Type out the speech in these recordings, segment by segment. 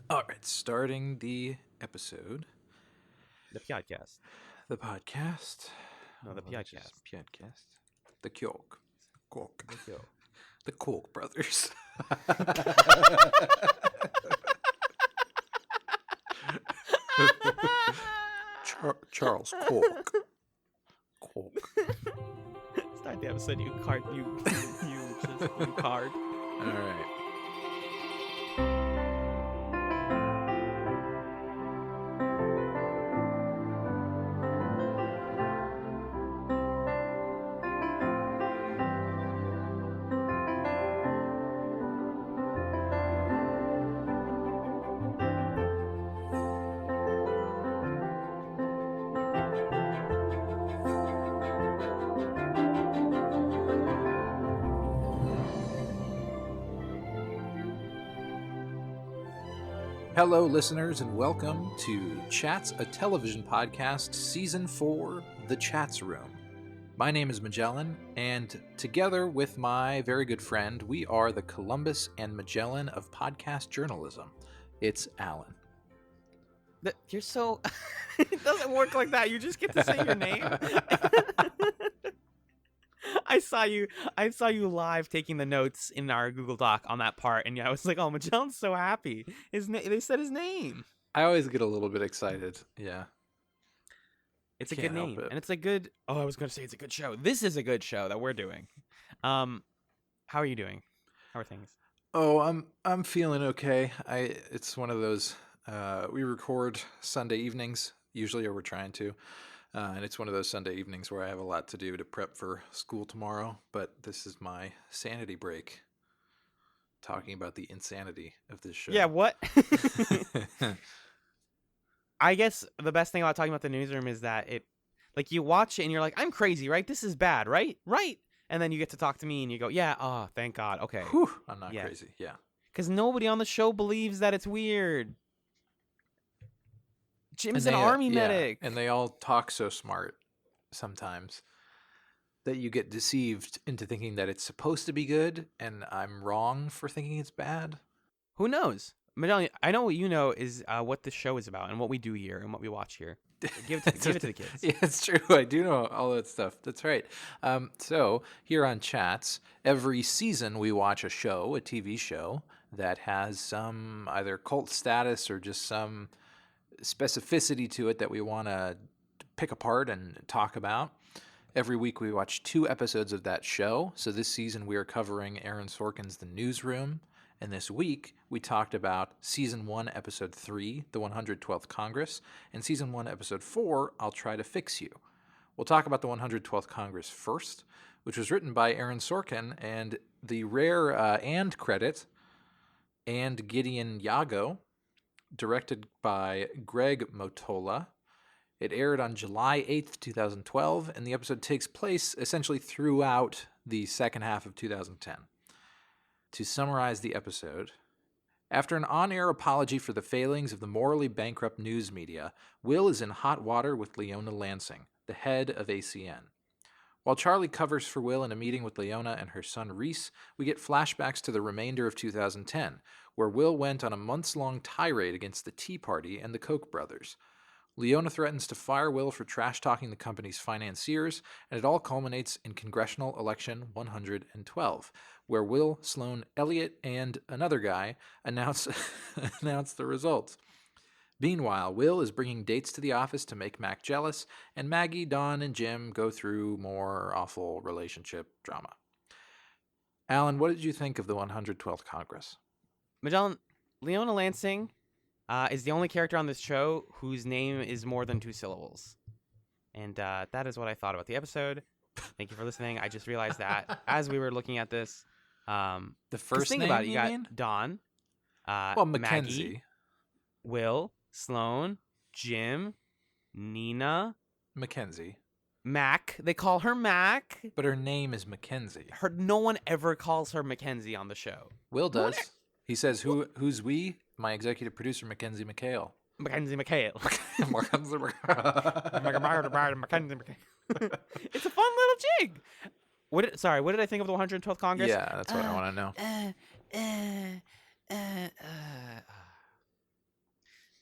All right, starting the episode. The podcast. The podcast. No, the podcast. Podcast. The Cyoke. Cyoke. The show. The Cyoke brothers. Charles Cyoke. Cyoke. Start the episode. You card. You card. All right. Hello, listeners, and welcome to Chats, a television podcast, Season 4, The ChatzRoom. My name is Magellan, and together with my very good friend, we are the Columbus and Magellan of podcast journalism. It's Alan. You're so. It doesn't work like that. You just get to say your name. I saw you live taking the notes in our Google Doc on that part, and I was like, "Oh, Magellan's so happy." They said his name. I always get a little bit excited. Yeah. It's a Can't good help name, it. and it's a good. Oh, I was going to say it's a good show. This is a good show that we're doing. How are you doing? How are things? Oh, I'm feeling okay. It's one of those we record Sunday evenings usually, or we're trying to, and it's one of those Sunday evenings where I have a lot to do to prep for school tomorrow. But this is my sanity break, talking about the insanity of this show. Yeah, what? I guess the best thing about talking about the Newsroom is that you watch it and you're like, I'm crazy, right? This is bad, right? Right. And then you get to talk to me and you go, yeah, oh, thank God. Okay. Whew, I'm not Yeah. crazy. Yeah. Because nobody on the show believes that it's weird. Jim's And an they, army yeah, medic. and they all talk so smart sometimes that you get deceived into thinking that it's supposed to be good, and I'm wrong for thinking it's bad. Who knows? Magellan, I know what you know is what the show is about and what we do here and what we watch here. Give it to the kids. Yeah, it's true. I do know all that stuff. That's right. So here on Chats, every season we watch a show, a TV show, that has some either cult status or just some specificity to it that we want to pick apart and talk about. Every week we watch 2 episodes of that show. So this season we are covering Aaron Sorkin's The Newsroom. And this week, we talked about Season 1, Episode 3, The 112th Congress, and Season 1, Episode 4, I'll Try to Fix You. We'll talk about The 112th Congress first, which was written by Aaron Sorkin, and the rare and credit, and Gideon Yago, directed by Greg Motola. It aired on July 8th, 2012, and the episode takes place essentially throughout the second half of 2010. To summarize the episode, after an on-air apology for the failings of the morally bankrupt news media, Will is in hot water with Leona Lansing, the head of ACN. While Charlie covers for Will in a meeting with Leona and her son Reese, we get flashbacks to the remainder of 2010, where Will went on a months-long tirade against the Tea Party and the Koch brothers. Leona threatens to fire Will for trash-talking the company's financiers, and it all culminates in Congressional Election 112, where Will, Sloan, Elliott, and another guy announce the results. Meanwhile, Will is bringing dates to the office to make Mac jealous, and Maggie, Dawn, and Jim go through more awful relationship drama. Alan, what did you think of the 112th Congress? Magellan, Leona Lansing is the only character on this show whose name is more than 2 syllables. And that is what I thought about the episode. Thank you for listening. I just realized that as we were looking at this. The first think name, about it. you You got mean? Dawn, Well, Mackenzie. Maggie, Will, Sloan, Jim, Nina, Mackenzie. Mac. They call her Mac. But her name is Mackenzie. No one ever calls her Mackenzie on the show. Will does. He says, "Who's we?" My executive producer, Mackenzie McHale. Mackenzie McHale. Mackenzie McHale. Mackenzie McHale. It's a fun little jig. What did I think of the 112th Congress? Yeah, that's what I want to know.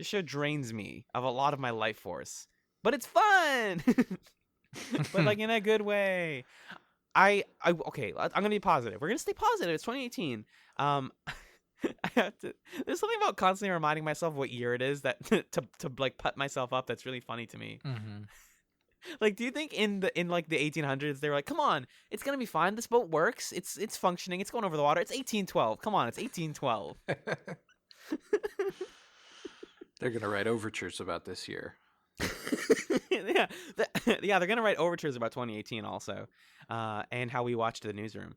This show drains me of a lot of my life force, but it's fun. But like in a good way. Okay, I'm gonna be positive. We're gonna stay positive. It's 2018. I have to. There's something about constantly reminding myself what year it is that to like put myself up. That's really funny to me. Mm-hmm. Like, do you think in like the 1800s they were like, come on, it's gonna be fine. This boat works. It's functioning. It's going over the water. It's 1812. Come on, it's 1812. They're gonna write overtures about this year. Yeah, yeah, they're gonna write overtures about 2018 also, and how we watched the newsroom.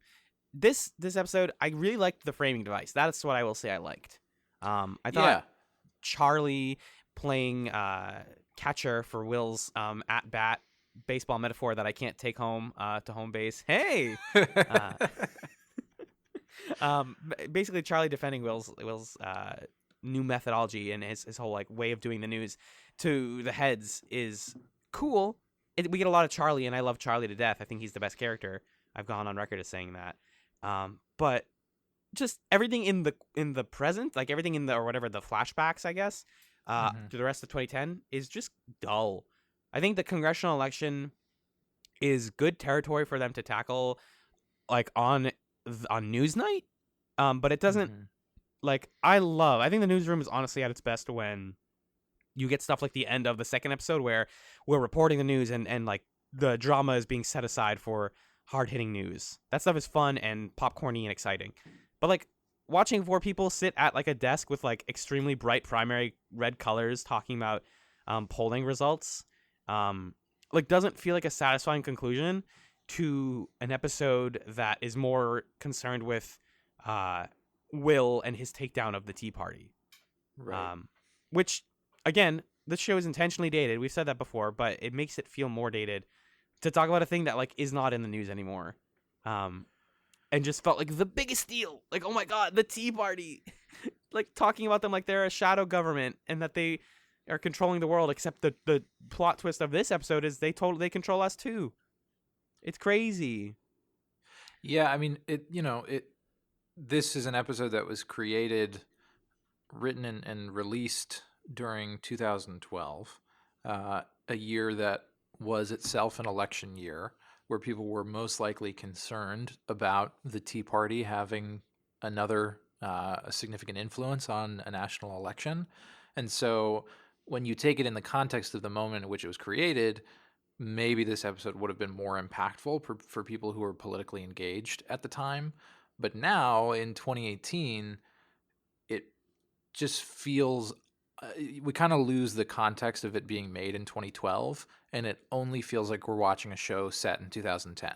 This episode, I really liked the framing device. That's what I will say I liked. I thought Charlie playing catcher for Will's at bat baseball metaphor that I can't take home to home base. Hey, basically Charlie defending Will's new methodology and his whole like way of doing the news to the heads is cool. We get a lot of Charlie, and I love Charlie to death. I think he's the best character. I've gone on record as saying that. But just everything in the present, like everything in the or whatever the flashbacks, I guess, to the rest of 2010 is just dull. I think the congressional election is good territory for them to tackle, like on Newsnight. But it doesn't. Like, I think the newsroom is honestly at its best when you get stuff like the end of the second episode where we're reporting the news and like the drama is being set aside for hard-hitting news. That stuff is fun and popcorny and exciting. But like watching four people sit at like a desk with like extremely bright primary red colors talking about polling results like doesn't feel like a satisfying conclusion to an episode that is more concerned with Will and his takedown of the Tea Party. Right. Which, again, this show is intentionally dated. We've said that before, but it makes it feel more dated to talk about a thing that like is not in the news anymore. And just felt like the biggest deal. Like, oh my God, the Tea Party. Like talking about them like they're a shadow government and that they are controlling the world, except the plot twist of this episode is they control us too. It's crazy. Yeah, I mean, this is an episode that was created, written, and released during 2012, a year that was itself an election year, where people were most likely concerned about the Tea Party having another a significant influence on a national election. And so when you take it in the context of the moment in which it was created, maybe this episode would have been more impactful for people who were politically engaged at the time. But now in 2018, it just feels we kind of lose the context of it being made in 2012, and it only feels like we're watching a show set in 2010.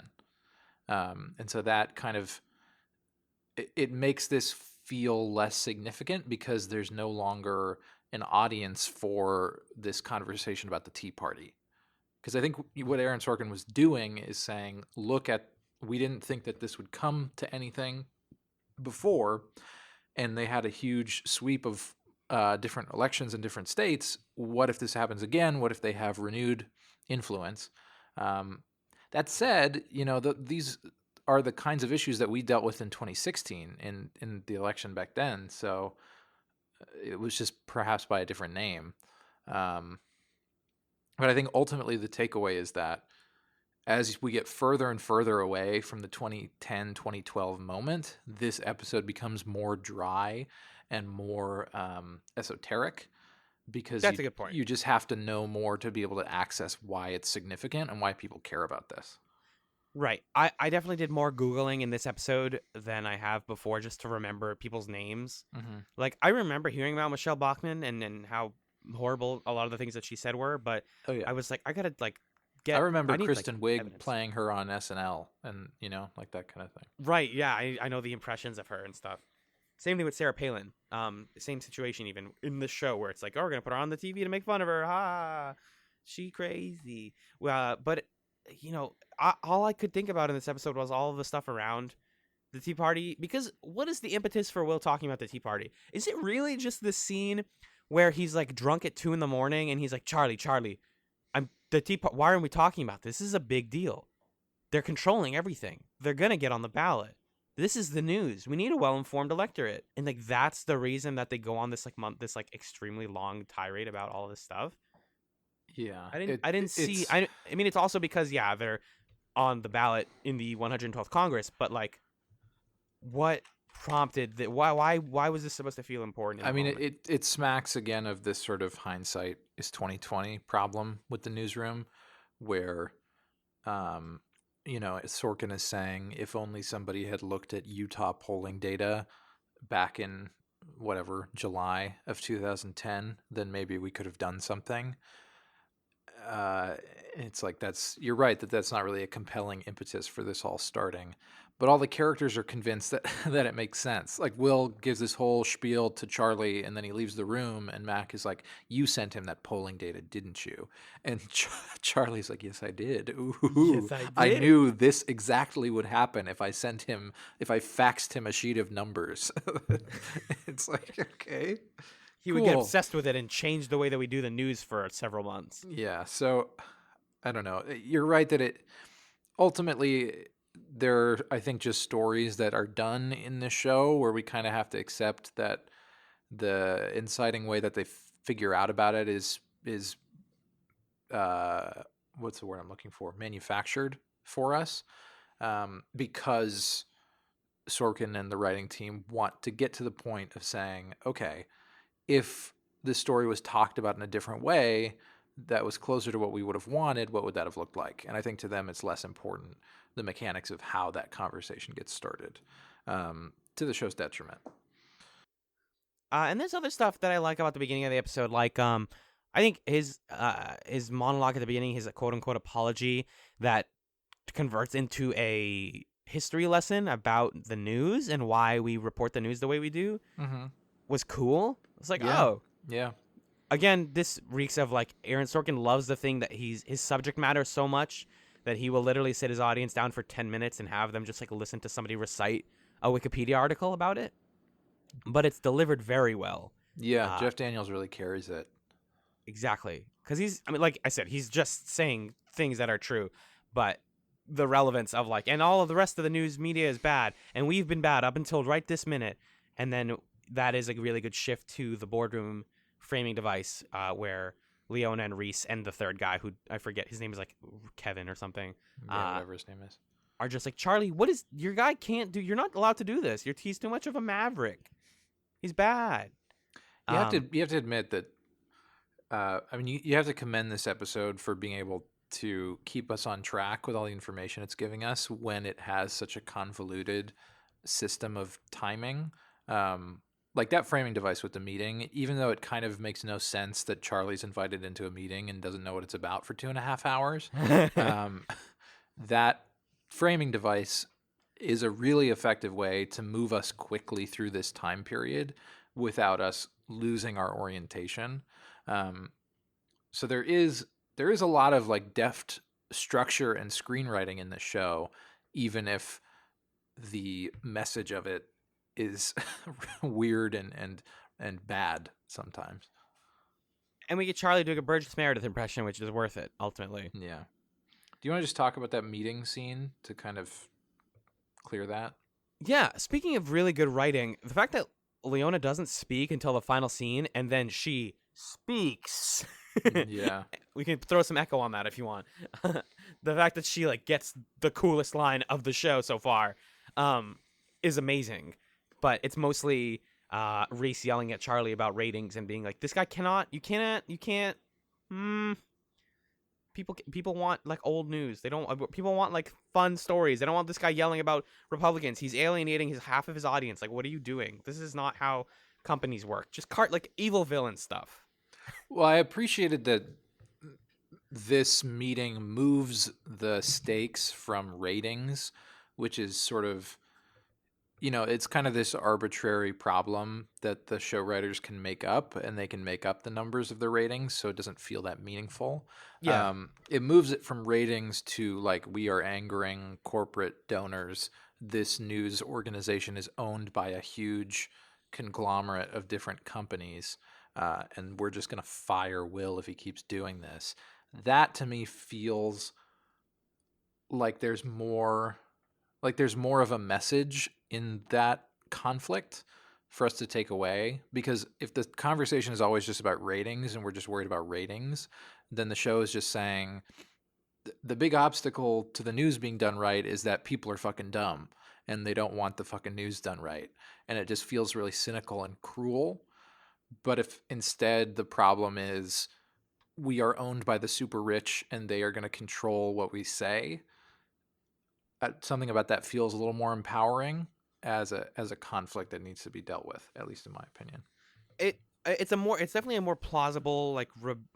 And so that kind of it makes this feel less significant because there's no longer an audience for this conversation about the Tea Party. Because I think what Aaron Sorkin was doing is saying, look at, we didn't think that this would come to anything before, and they had a huge sweep of different elections in different states. What if this happens again? What if they have renewed influence? That said, these are the kinds of issues that we dealt with in 2016 in the election back then. So it was just perhaps by a different name. But I think ultimately the takeaway is that as we get further and further away from the 2010, 2012 moment, this episode becomes more dry and more esoteric because That's a good point. You just have to know more to be able to access why it's significant and why people care about this. Right. I definitely did more Googling in this episode than I have before just to remember people's names. Mm-hmm. Like, I remember hearing about Michelle Bachmann and how horrible a lot of the things that she said were, but I was like, I gotta like get. I remember Kristen Wiig evidence. playing her on SNL and like that kind of thing. Right. Yeah. I know the impressions of her and stuff. Same thing with Sarah Palin. Same situation even in the show where it's like, oh, we're gonna put her on the TV to make fun of her. Ha, she crazy. But all I could think about in this episode was all of the stuff around the Tea Party. Because what is the impetus for Will talking about the Tea Party? Is it really just this scene where he's like drunk at 2 a.m. and he's like, Charlie, I'm the Tea Party. Why aren't we talking about this? This is a big deal. They're controlling everything. They're gonna get on the ballot. this is the news. We need a well-informed electorate. And like that's the reason that they go on this this like extremely long tirade about all this stuff. Yeah, I didn't see it's. I mean it's also because yeah, they're on the ballot in the 112th Congress, but like what prompted that why was this supposed to feel important in I the mean, moment? it smacks again of this sort of hindsight is 2020 problem with the newsroom, where Sorkin is saying if only somebody had looked at Utah polling data back in whatever July of 2010, then maybe we could have done something. uh, it's like you're right that that's not really a compelling impetus for this all starting, but all the characters are convinced that that it makes sense. Like Will gives this whole spiel to Charlie, and then he leaves the room, and Mac is like, "You sent him that polling data, didn't you?" And Charlie's like, "Yes, I did. Ooh, Yes, I I did. knew this exactly would happen if I faxed him a sheet of numbers." It's like, okay, He would get cool. obsessed with it and change the way that we do the news for several months. Yeah, so I don't know. You're right that it ultimately there are, I think, just stories that are done in the show where we kind of have to accept that the inciting way that they figure out about it is uh what's the word I'm looking for? Manufactured for us, because Sorkin and the writing team want to get to the point of saying, okay, if the story was talked about in a different way that was closer to what we would have wanted, what would that have looked like? And I think to them, it's less important the mechanics of how that conversation gets started, to the show's detriment. And there's other stuff that I like about the beginning of the episode, like I think his monologue at the beginning, his quote unquote apology that converts into a history lesson about the news and why we report the news the way we do Mm-hmm. was cool. It's like, Yeah, oh, yeah, again, this reeks of like Aaron Sorkin loves the thing that his subject matter so much that he will literally sit his audience down for 10 minutes and have them just like listen to somebody recite a Wikipedia article about it. But it's delivered very well. yeah. Uh, Jeff Daniels really carries it. exactly. Because I mean, like I said, he's just saying things that are true, but the relevance of like, and all of the rest of the news media is bad, and we've been bad up until right this minute. And then that is a really good shift to the boardroom framing device where Leona and Reese and the third guy, who I forget, his name is like Kevin or something, Yeah, uh, whatever his name is. are just like, Charlie, what is your guy can't do? You're not allowed to do this. He's too much of a maverick. He's bad. Um, You have to admit that. I mean, you have to commend this episode for being able to keep us on track with all the information it's giving us when it has such a convoluted system of timing. Like that framing device with the meeting, even though it kind of makes no sense that Charlie's invited into a meeting and doesn't know what it's about for 2.5 hours. Um, that framing device is a really effective way to move us quickly through this time period without us losing our orientation. Um, so there is a lot of like deft structure and screenwriting in the show, even if the message of it is weird and bad sometimes. and we get Charlie doing a Burgess Meredith impression, which is worth it ultimately. Yeah. Do you want to just talk about that meeting scene to kind of clear that? Yeah, speaking of really good writing, the fact that Leona doesn't speak until the final scene and then she speaks. Yeah. We can throw some echo on that if you want. The fact that she like gets the coolest line of the show so far is amazing. But it's mostly Reese yelling at Charlie about ratings and being like, "This guy you can't." Hmm. People want like old news. They don't. People want like fun stories. They don't want this guy yelling about Republicans. He's alienating his half of his audience. Like, what are you doing? This is not how companies work. Just like evil villain stuff. Well, I appreciated that this meeting moves the stakes from ratings, which is sort of, it's kind of this arbitrary problem that the show writers can make up, and they can make up the numbers of the ratings so it doesn't feel that meaningful. Yeah. It moves it from ratings to like, we are angering corporate donors. This news organization is owned by a huge conglomerate of different companies, and we're just going to fire Will if he keeps doing this. That to me feels like there's more like there's more of a message in that conflict for us to take away, because if the conversation is always just about ratings and we're just worried about ratings, then the show is just saying the big obstacle to the news being done right is that people are fucking dumb and they don't want the fucking news done right, and it just feels really cynical and cruel. But if instead the problem is we are owned by the super rich and they are going to control what we say, something about that feels a little more empowering as a conflict that needs to be dealt with, at least in my opinion. It's definitely a more plausible, like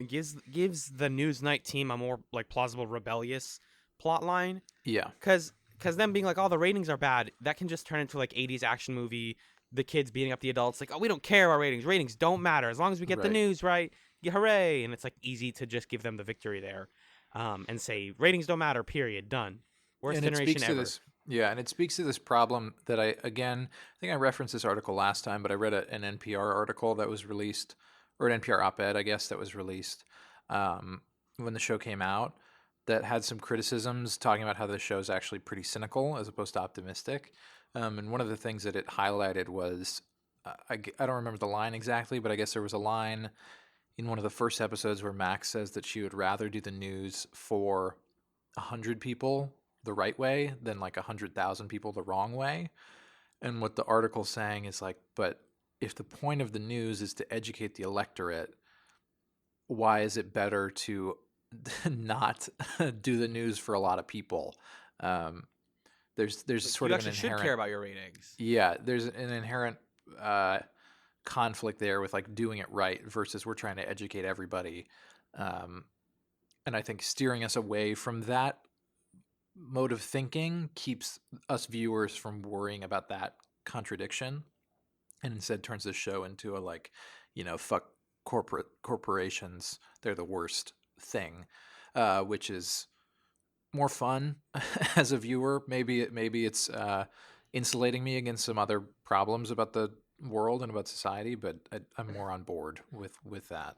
gives the Newsnight team a more like plausible rebellious plot line. Yeah. Because them being like, oh, the ratings are bad, that can just turn into like 80s action movie, the kids beating up the adults, like, oh, we don't care about ratings don't matter as long as we get the Right. news right, yeah, hooray. And it's like easy to just give them the victory there, and say ratings don't matter, period, done. Worst And it generation speaks to ever. this, yeah, and it speaks to this problem that I think I referenced this article last time, but I read an NPR article that was released, or an NPR op-ed, I guess, that was released when the show came out, that had some criticisms talking about how the show is actually pretty cynical as opposed to optimistic. And one of the things that it highlighted was, I don't remember the line exactly, but I guess there was a line in one of the first episodes where Max says that she would rather do the news for 100 people the right way than like 100,000 people the wrong way. And what the article's saying is like, but if the point of the news is to educate the electorate, why is it better to not do the news for a lot of people? Um, there's Like, sort you of an actually should inherent, care about your ratings. yeah, there's an inherent uh, conflict there with like doing it right versus we're trying to educate everybody. Um, and I think steering us away from that mode of thinking keeps us viewers from worrying about that contradiction, and instead turns the show into a like, fuck corporations, they're the worst thing, which is more fun as a viewer. Maybe it's insulating me against some other problems about the world and about society, but I'm more on board with that.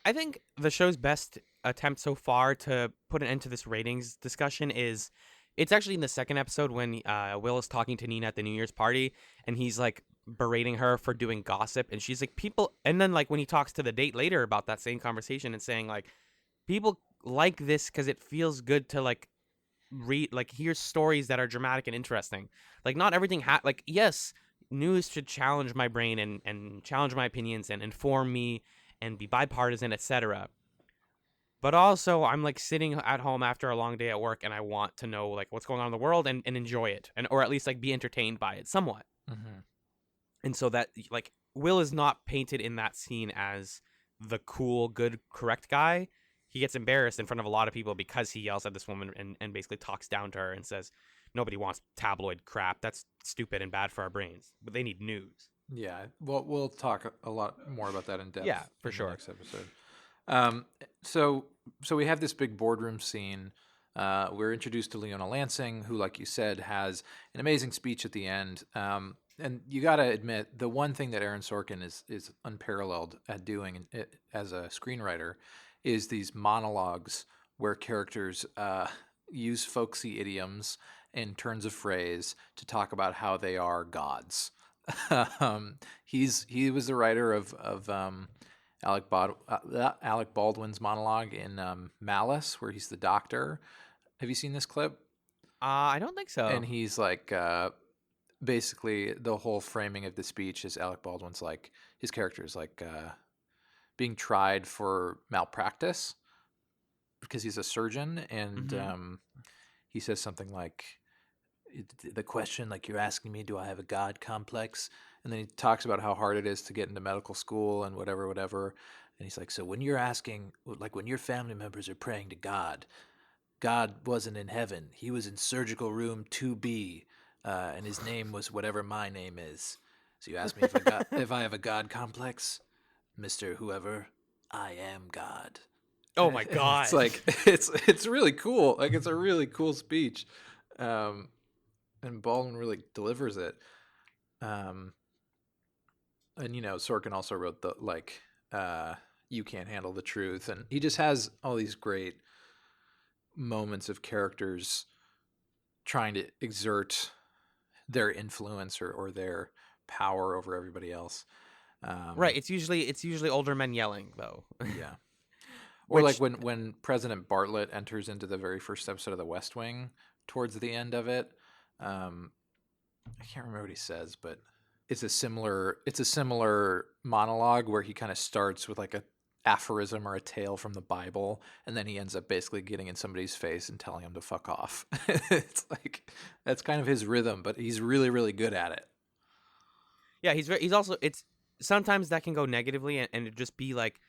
I think the show's best attempt so far to put an end to this ratings discussion is it's actually in the second episode when Will is talking to Nina at the New Year's party, and he's like berating her for doing gossip, and she's like, people, and then like when he talks to the date later about that same conversation and saying like, people like this because it feels good to like read, like hear stories that are dramatic and interesting. Like not everything like, yes, news should challenge my brain and challenge my opinions and inform me and be bipartisan, etc. But also I'm like sitting at home after a long day at work and I want to know like what's going on in the world and enjoy it, and or at least like be entertained by it somewhat. Mm-hmm. And so that like Will is not painted in that scene as the cool, good, correct guy. He gets embarrassed in front of a lot of people because he yells at this woman and basically talks down to her and says, nobody wants tabloid crap. That's stupid and bad for our brains. But they need news. Yeah, well, we'll talk a lot more about that in depth. Yeah, for in sure. The next episode. So we have this big boardroom scene. We're introduced to Leona Lansing, who, like you said, has an amazing speech at the end. And you got to admit, the one thing that Aaron Sorkin is unparalleled at doing as a screenwriter is these monologues where characters use folksy idioms and turns of phrase to talk about how they are gods. He was the writer of Alec Baldwin's monologue in Malice, where he's the doctor. Have you seen this clip? I don't think so. And he's like, basically, the whole framing of the speech is Alec Baldwin's like, his character is like being tried for malpractice because he's a surgeon, and he says something like, the question, like, you're asking me, do I have a God complex? And then he talks about how hard it is to get into medical school and whatever. And he's like, so when you're asking, like, when your family members are praying to God, God wasn't in heaven. He was in surgical room 2B, and his name was whatever my name is. So you ask me if I have a God complex, Mr. Whoever, I am God. Oh my God. It's like, it's really cool. Like, it's a really cool speech. And Baldwin really delivers it. And Sorkin also wrote the like, You Can't Handle the Truth, and he just has all these great moments of characters trying to exert their influence or their power over everybody else. Right. It's usually older men yelling though. Yeah. Or like Which when President Bartlett enters into the very first episode of The West Wing towards the end of it. I can't remember what he says, but it's a similar monologue where he kind of starts with like a aphorism or a tale from the Bible, and then he ends up basically getting in somebody's face and telling him to fuck off. It's like that's kind of his rhythm, but he's really, really good at it. yeah, he's also it's sometimes that can go negatively and it just be like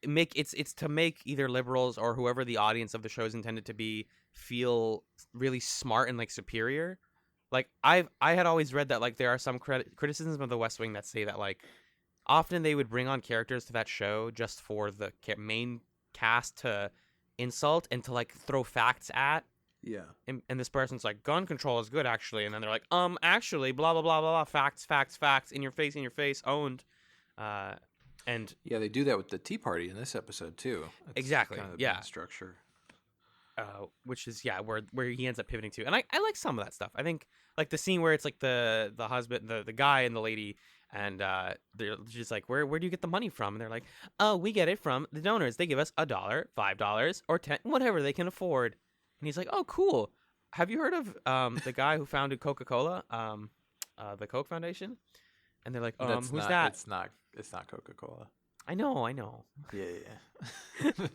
it's to make either liberals or whoever the audience of the show is intended to be feel really smart and like superior. Like I had always read that like there are some criticisms of The West Wing that say that like often they would bring on characters to that show just for the main cast to insult and to like throw facts at. Yeah. And this person's like, gun control is good actually, and then they're like, actually, blah blah blah blah blah, facts, in your face, owned. And yeah, they do that with the Tea Party in this episode too. That's exactly, kind of the yeah. main structure. Which is where he ends up pivoting to, and I like some of that stuff. I think like the scene where it's like the husband, the guy and the lady, and they're just like, where do you get the money from? And they're like, oh, we get it from the donors. They give us $1, $5, or 10, whatever they can afford. And he's like, oh, cool. Have you heard of the guy who founded Coca-Cola, the Coke Foundation? And they're like, who's that? It's not Coca-Cola. I know. Yeah.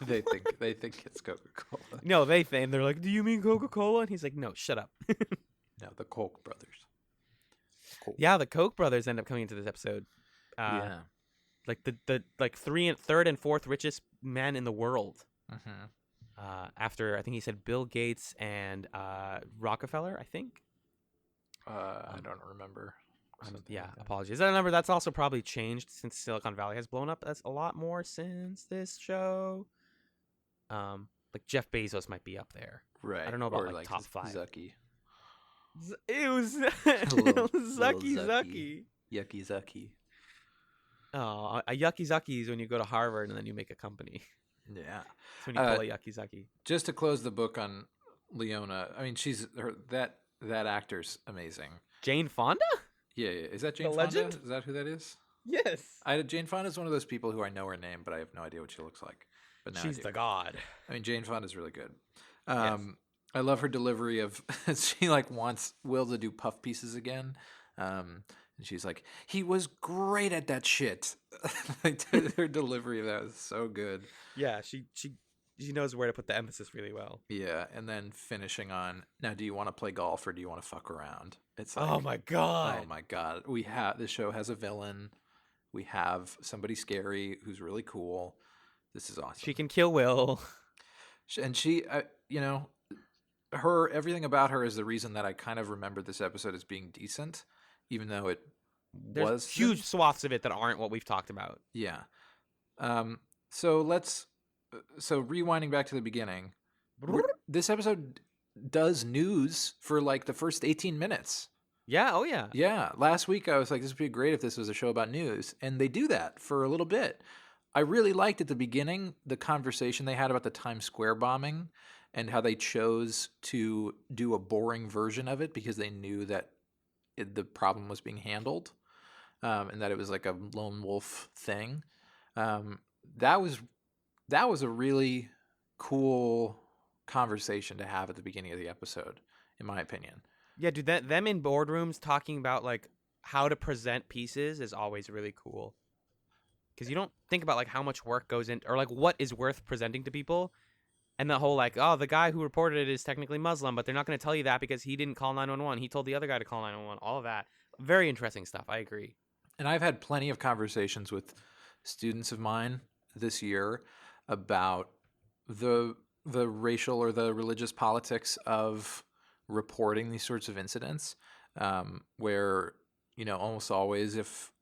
They think it's Coca-Cola. No, and they're like, do you mean Coca-Cola? And he's like, no, shut up. No, the Koch brothers. Cool. Yeah, the Koch brothers end up coming into this episode. Yeah. Like the third and fourth richest men in the world. Mm-hmm. After I think he said Bill Gates and Rockefeller, I think. I don't remember. Yeah, apologies. That number that's also probably changed since Silicon Valley has blown up as a lot more since this show. Like Jeff Bezos might be up there. Right. I don't know about or like top 5. Zucky. It was Zucky. Yucky Zucky. Oh, a Yucky Zucky is when you go to Harvard and then you make a company. Yeah. That's when you pull a Yucky Zucky. Just to close the book on Leona, I mean, that actor's amazing. Jane Fonda? Yeah. Is that Jane The Fonda? legend? Is that who that is? Yes. Jane Fonda's one of those people who I know her name, but I have no idea what she looks like. But now she's the god. I mean, Jane Fonda's really good. Yes. I love her delivery of she like wants Will to do puff pieces again. And she's like, he was great at that shit. Like, her delivery of that was so good. Yeah, she knows where to put the emphasis really well. Yeah, and then finishing on, now do you want to play golf or do you want to fuck around? It's like, oh my god. This show has a villain. We have somebody scary who's really cool. This is awesome. She can kill Will. And she, everything about her is the reason that I kind of remember this episode as being decent, even though There's was huge swaths of it that aren't what we've talked about. Yeah. So rewinding back to the beginning, this episode does news for like the first 18 minutes. Yeah. Oh yeah. Yeah. Last week I was like, this would be great if this was a show about news, and they do that for a little bit. I really liked at the beginning the conversation they had about the Times Square bombing and how they chose to do a boring version of it because they knew that the problem was being handled, and that it was like a lone wolf thing. That was a really cool conversation to have at the beginning of the episode, in my opinion. Yeah, dude, them in boardrooms talking about like how to present pieces is always really cool. Because you don't think about like how much work goes in, or like what is worth presenting to people, and the whole like, oh, the guy who reported it is technically Muslim, but they're not going to tell you that because he didn't call 911. He told the other guy to call 911. All of that, very interesting stuff. I agree. And I've had plenty of conversations with students of mine this year about the racial or the religious politics of reporting these sorts of incidents, where almost always if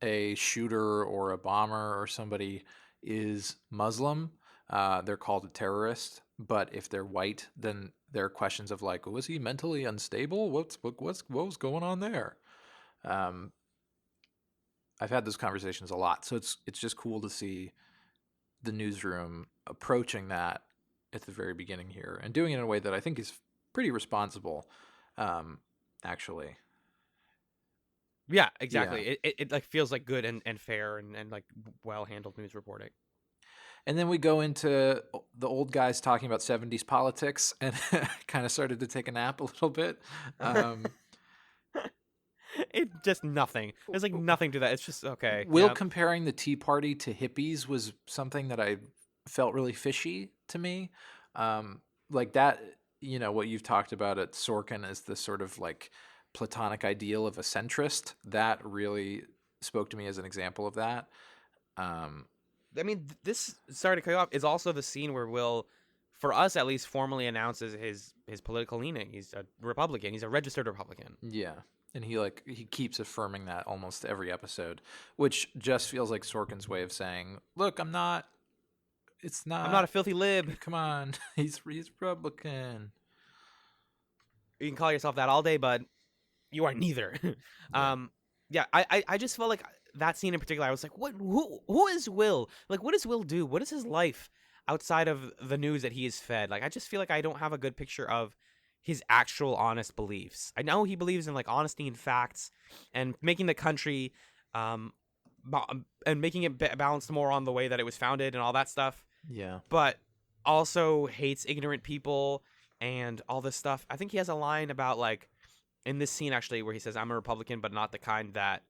a shooter or a bomber or somebody is Muslim, they're called a terrorist. But if they're white, then there are questions of like, was he mentally unstable? What was going on there? I've had those conversations a lot, so it's just cool to see the newsroom approaching that at the very beginning here and doing it in a way that I think is pretty responsible. Actually. Yeah, Yeah. exactly. It like feels like good and fair and like well handled news reporting. And then we go into the old guys talking about 70s politics, and kind of started to take a nap a little bit. Um, It just nothing. There's like nothing to that. It's just okay. Will Yeah. comparing the Tea Party to hippies was something that I felt really fishy to me. Like that, what you've talked about at Sorkin as the sort of like platonic ideal of a centrist, that really spoke to me as an example of that. Um, I mean, this, sorry to cut you off, is also the scene where Will, for us at least, formally announces his political leaning. He's a Republican. He's a registered Republican. yeah. And he keeps affirming that almost every episode, which just feels like Sorkin's way of saying, "Look, I'm not. It's I'm not a not. filthy lib. Come on, he's Republican." You can call yourself that all day, but you are neither. Yeah. um, yeah, I just felt like that scene in particular, I was like, what? Who is Will? Like, what does Will do? What is his life outside of the news that he is fed? Like, I just feel like I don't have a good picture of his actual honest beliefs. I know he believes in like honesty and facts, and making the country, um, and making it balanced more on the way that it was founded and all that stuff. Yeah. But also hates ignorant people and all this stuff. I think he has a line about like in this scene actually where he says, "I'm a Republican, but not the kind that,"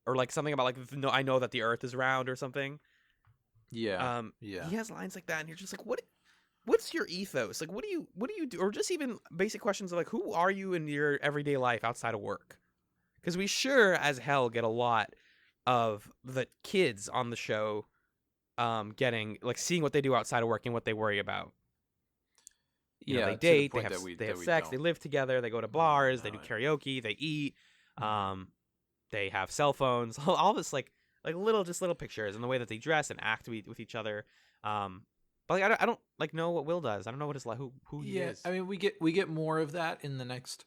or like something about like, "No, I know that the Earth is round" or something. Yeah. Yeah. He has lines like that, and you're just like, what? What's your ethos? Like, what do you do? Or just even basic questions of like, who are you in your everyday life outside of work? Because we sure as hell get a lot of the kids on the show, getting like seeing what they do outside of work and what they worry about. You know, Yeah. they To the date, point that we they have we sex, they don't live together, they go to bars, they know do it. karaoke, they eat, Mhm. they have cell phones, all this like little pictures and the way that they dress and act with each other. But like I don't like know what Will does. I don't know what his like who he Yeah. is. I mean, we get more of that in the next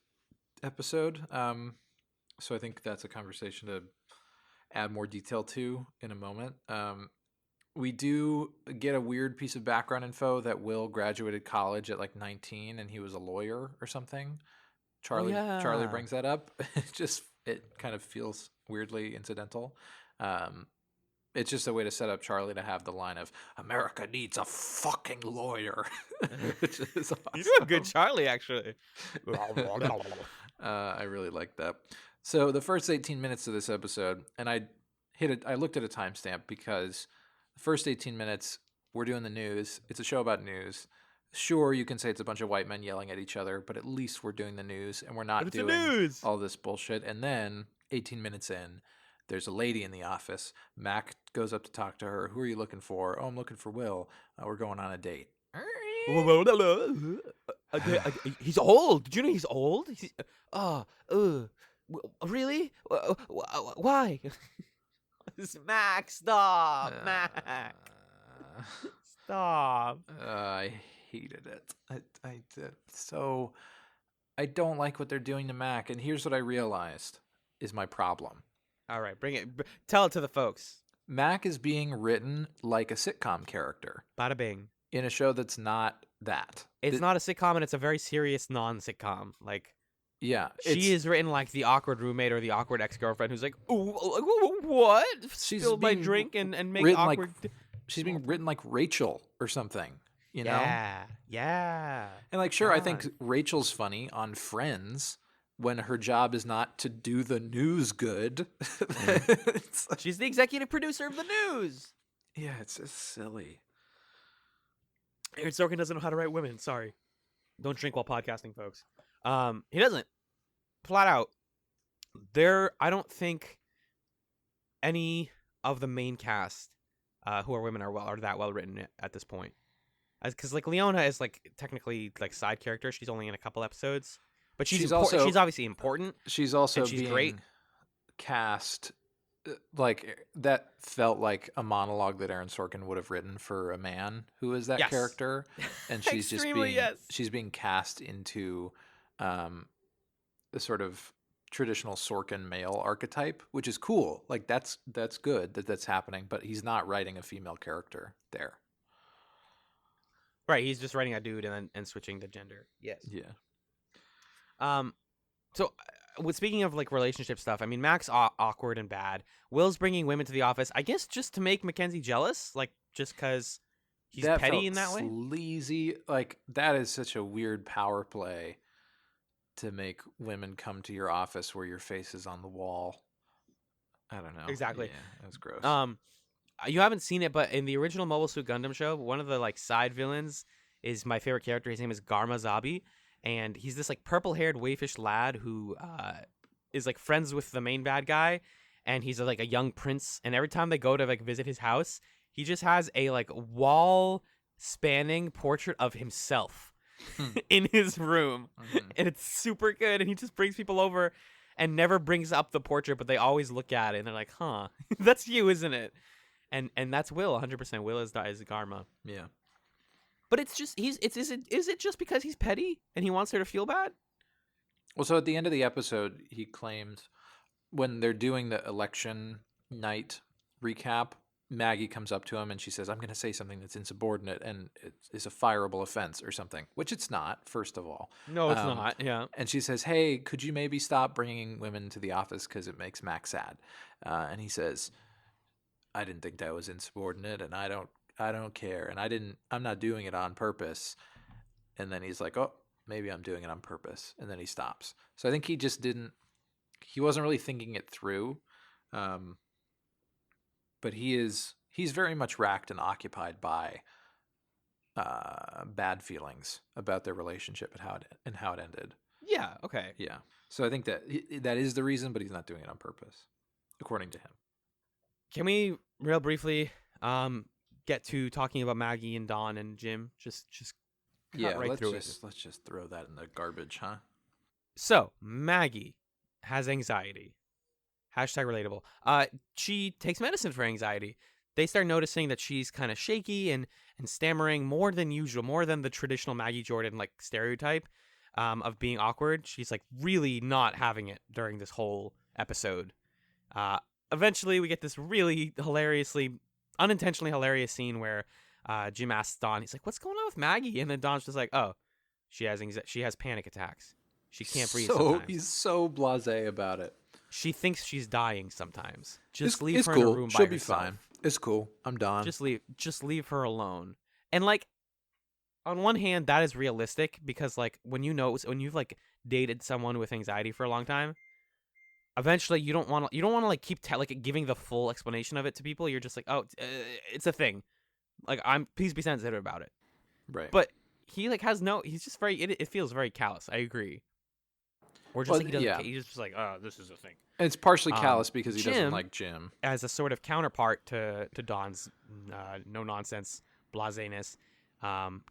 episode. So I think that's a conversation to add more detail to in a moment. We do get a weird piece of background info that Will graduated college at like 19 and he was a lawyer or something. Oh Charlie yeah. brings that up. It kind of feels weirdly incidental. Um, it's just a way to set up Charlie to have the line of "America needs a fucking lawyer," which is You do a good awesome. Charlie actually. I really like that. So the first 18 minutes of this episode, and I looked at a timestamp because the first 18 minutes we're doing the news. It's a show about news. Sure, you can say it's a bunch of white men yelling at each other, but at least we're doing the news and we're But not it's the doing news. all this bullshit. And then 18 minutes in, there's a lady in the office. Mac goes up to talk to her. Who are you looking for? Oh, I'm looking for Will. We're going on a date. He's old. Did you know he's old? Really? Why? Mac, stop, Mac, Uh, stop. I hated it. I did. So I don't like what they're doing to Mac. And here's what I realized is my problem. All right, bring it. Tell it to the folks. Mac is being written like a sitcom character Bada bing. in a show that's not that. It's not a sitcom, and it's a very serious non-sitcom. Like, Yeah, she is written like the awkward roommate or the awkward ex-girlfriend who's like, "Ooh, what? she's Spilled my being drink and make written like awkward." she's being written like Rachel or something, you know? Yeah. And like sure, I God. think Rachel's funny on Friends when her job is not to do the news good. It's like- She's the executive producer of the news. yeah, it's just silly. Aaron Sorkin doesn't know how to write women. Sorry. Don't drink while podcasting, folks. He doesn't. Flat out. I don't think any of the main cast, who are women, are that well written at this point. Because like Leona is like technically like side character. She's only in a couple episodes, but she's also obviously important. she's also and she's being great. cast like that felt like a monologue that Aaron Sorkin would have written for a man who is that Yes. character, and she's just Extremely, being yes. she's being cast into the sort of traditional Sorkin male archetype, which is cool. Like that's good that that's happening, but he's not writing a female character there. Right. He's just writing a dude and switching the gender. Yes. Yeah. So, with speaking of like relationship stuff, I mean, Mac's awkward and bad. Will's bringing women to the office, I guess, just to make Mackenzie jealous, like just because he's That petty felt in that way. sleazy. Like, that is such a weird power play to make women come to your office where your face is on the wall. I don't know. Exactly. Yeah, that was gross. You haven't seen it, but in the original Mobile Suit Gundam show, one of the like side villains is my favorite character. His name is Garma Zabi, and he's this like purple-haired waifish lad who is like friends with the main bad guy, and he's like a young prince. And every time they go to like visit his house, he just has a like wall-spanning portrait of himself in his room, and it's super good. And he just brings people over and never brings up the portrait, but they always look at it and they're like, "Huh, that's you, isn't it?" And that's Will, 100%. Will is Garma. Yeah. But it's just is it just because he's petty and he wants her to feel bad? Well, so at the end of the episode, he claimed when they're doing the election night recap, Maggie comes up to him and she says, "I'm going to say something that's insubordinate and it's a fireable offense or something," which it's not, first of all. No, it's not. Yeah. And she says, "Hey, could you maybe stop bringing women to the office because it makes Max sad?" And he says, "I didn't think that was insubordinate, and I don't care, and I'm not doing it on purpose." And then he's like, "Oh, maybe I'm doing it on purpose," and then he stops. So I think he wasn't really thinking it through, but he's very much racked and occupied by bad feelings about their relationship and how it ended. Yeah. Okay. Yeah. So I think that is the reason, but he's not doing it on purpose, according to him. Can we real briefly get to talking about Maggie and Dawn and Jim? Just cut right through it. Let's just throw that in the garbage, huh? So Maggie has anxiety. #relatable. She takes medicine for anxiety. They start noticing that she's kind of shaky and stammering more than usual, more than the traditional Maggie Jordan like stereotype of being awkward. She's like really not having it during this whole episode. Eventually, we get this really unintentionally hilarious scene where Jim asks Dawn, he's like, "What's going on with Maggie?" And then Dawn's just like, "Oh, she has panic attacks. She can't breathe sometimes." He's so blasé about it. She thinks she's dying sometimes. Just leave it's her cool. in a room by She'll herself. be fine. It's cool. I'm Dawn. Just leave her alone. And like, on one hand, that is realistic because like when you've like dated someone with anxiety for a long time, eventually you don't want to like keep giving the full explanation of it to people. You're just like, "Oh, it's a thing. Like please be sensitive about it." Right. But he like he's just it feels very callous. I agree. Or just like he doesn't. Yeah. He's just like, "Oh, this is a thing." And it's partially callous because he Jim, doesn't like Jim. As a sort of counterpart to Don's no nonsense blaseness,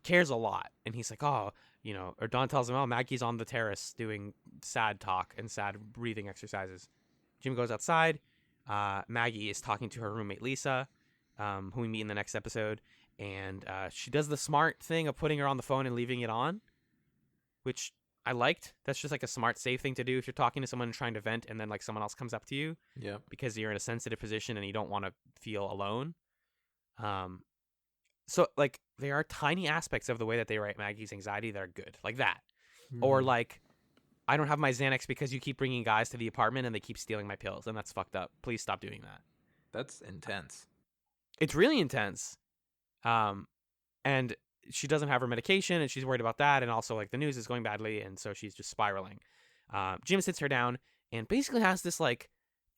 cares a lot, and he's like, "Oh, or Don tells him, "Oh, Maggie's on the terrace doing sad talk and sad breathing exercises." Jim goes outside. Maggie is talking to her roommate Lisa, who we meet in the next episode, and she does the smart thing of putting her on the phone and leaving it on, which I liked. That's just like a smart, safe thing to do if you're talking to someone and trying to vent, and then like someone else comes up to you, yeah, because you're in a sensitive position and you don't want to feel alone. So like there are tiny aspects of the way that they write Maggie's anxiety that are good, like that, or like, "I don't have my Xanax because you keep bringing guys to the apartment and they keep stealing my pills, and that's fucked up. Please stop doing that." That's intense. It's really intense. And she doesn't have her medication, and she's worried about that, and also like the news is going badly, and so she's just spiraling. Jim sits her down and basically has this like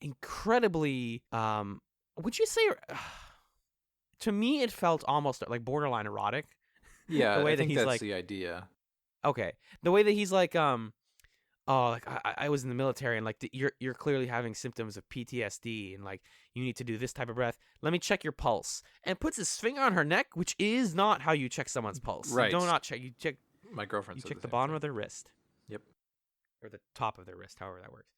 incredibly would you say to me it felt almost like borderline erotic. Yeah, the way I that think he's that's like the idea. Okay, the way that he's like oh, like I was in the military, and like you're clearly having symptoms of PTSD, and like you need to do this type of breath. Let me check your pulse, and puts his finger on her neck, which is not how you check someone's pulse. Right. You do not check. You check. My girlfriend. You check the bottom of their wrist. Yep. Or the top of their wrist, however that works.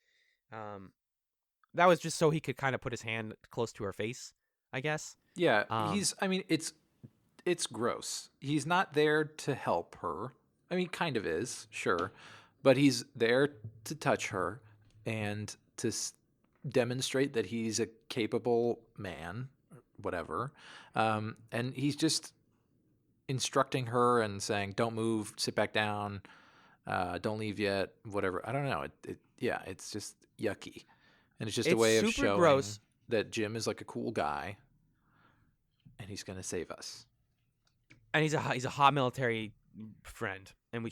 That was just so he could kind of put his hand close to her face, I guess. Yeah. I mean, it's gross. He's not there to help her. I mean, kind of is, sure. But he's there to touch her and to demonstrate that he's a capable man, whatever. And he's just instructing her and saying, "Don't move, sit back down." Don't leave yet. Whatever. I don't know. Yeah, it's just yucky, and it's just a It's way of super showing gross. that Jim is like a cool guy, and he's gonna save us. And he's a hot military friend, and you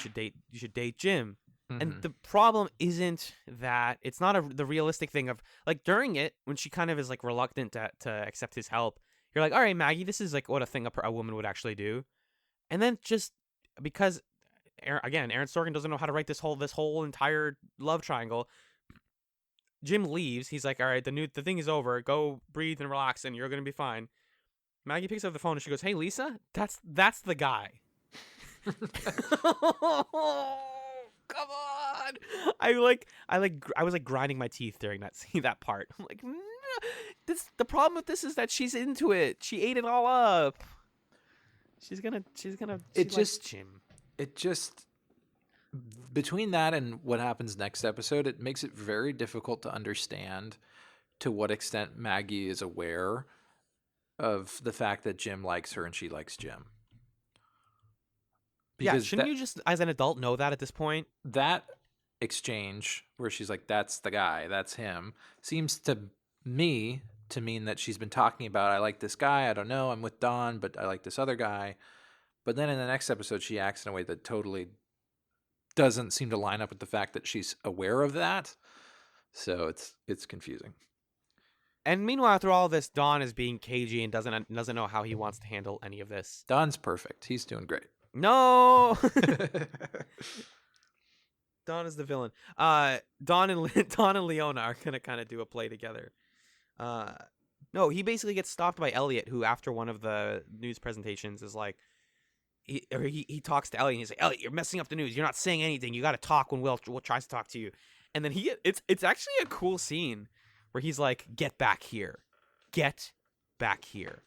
should date Jim. And Mm-hmm. the problem isn't that it's not the realistic thing of like during it when she kind of is like reluctant to accept his help. You're like, all right, Maggie, this is like what a thing a woman would actually do. And then just because Aaron Sorkin doesn't know how to write this whole entire love triangle. Jim leaves. He's like, all right, the thing is over. Go breathe and relax, and you're gonna be fine. Maggie picks up the phone and she goes, "Hey, Lisa, that's the guy." Come on! I was like grinding my teeth during that part. I'm like, no, the problem with this is that she's into it. She ate it all up. She likes Jim. It just between that and what happens next episode, it makes it very difficult to understand to what extent Maggie is aware of the fact that Jim likes her and she likes Jim. Because shouldn't you just, as an adult, know that at this point? That exchange where she's like, "That's the guy, that's him," seems to me to mean that she's been talking about, "I like this guy. I don't know. I'm with Dawn, but I like this other guy." But then in the next episode, she acts in a way that totally doesn't seem to line up with the fact that she's aware of that. So it's confusing. And meanwhile, through all this, Dawn is being cagey and doesn't know how he wants to handle any of this. Don's perfect. He's doing great. No. Dawn is the villain. Dawn and Leona are gonna kind of do a play together. No, he basically gets stopped by Elliot, who after one of the news presentations is like, he talks to Elliot and he's like, "Elliot, you're messing up the news. You're not saying anything. You got to talk when Will tries to talk to you." And then it's actually a cool scene where he's like, "Get back here. Get back here.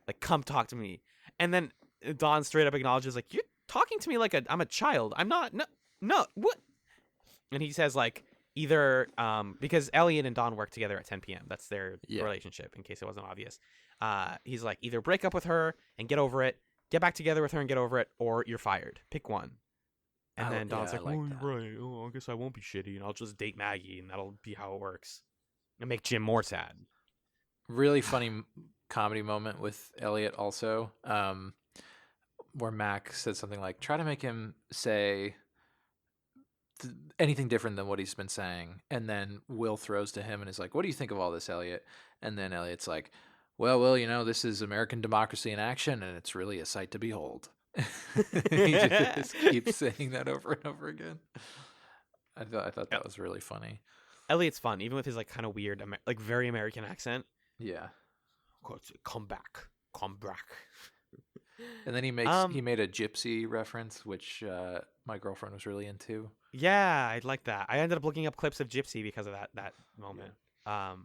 Like, come talk to me." And then Dawn straight up acknowledges, like, "You're talking to me like I'm a child. I'm not. No, what?" And he says, like, either because Elliot and Dawn work together at 10 p.m. That's their relationship, in case it wasn't obvious. He's like, either break up with her and get over it, get back together with her and get over it, or you're fired. Pick one. And then Dawn's like, "Oh, you're right. Oh, I guess I won't be shitty, and I'll just date Maggie, and that'll be how it works." And make Jim more sad. Really funny comedy moment with Elliot also, where Mac said something like, "Try to make him say anything different than what he's been saying." And then Will throws to him and is like, "What do you think of all this, Elliot?" And then Elliot's like, "Well, Will, this is American democracy in action, and it's really a sight to behold." He just keeps saying that over and over again. I thought that was really funny. Elliot's fun, even with his like kind of weird, like very American accent. Yeah. Come back. And then he made a gypsy reference, which my girlfriend was really into. Yeah, I like that. I ended up looking up clips of Gypsy because of that moment. Yeah.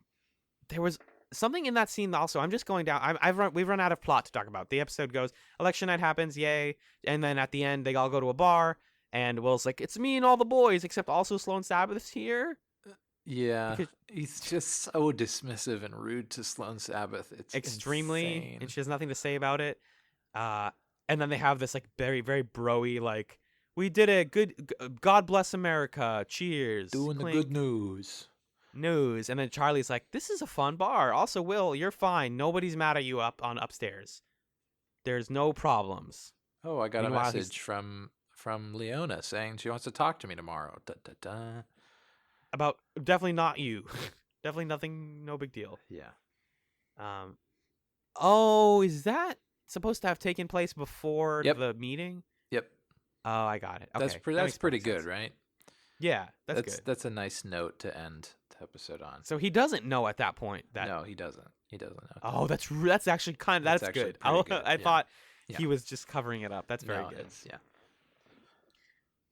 There was something in that scene also. I'm just going down. We've run out of plot to talk about. The episode goes, election night happens, yay, and then at the end they all go to a bar, and Will's like, "It's me and all the boys, except also Sloane Sabbath's here." Yeah, because he's just so dismissive and rude to Sloane Sabbath. It's extremely insane. And she has nothing to say about it. And then they have this like very, very bro-y, like, "We did it, good, God bless America, cheers, doing clink. The good news." And then Charlie's like, "This is a fun bar. Also, Will, you're fine. Nobody's mad at you upstairs. There's no problems." Oh, I got a message from Leona saying she wants to talk to me tomorrow. Da, da, da. About definitely not you. Definitely nothing. No big deal. Yeah. Oh, is that supposed to have taken place before the meeting? Yep. Oh, I got it. Okay. That's pretty good, right? Yeah, that's good. That's a nice note to end the episode on. So he doesn't know at that point that. No, he doesn't. He doesn't know. Oh, that's actually kind of that's good. I thought he was just covering it up. That's very good. Yeah.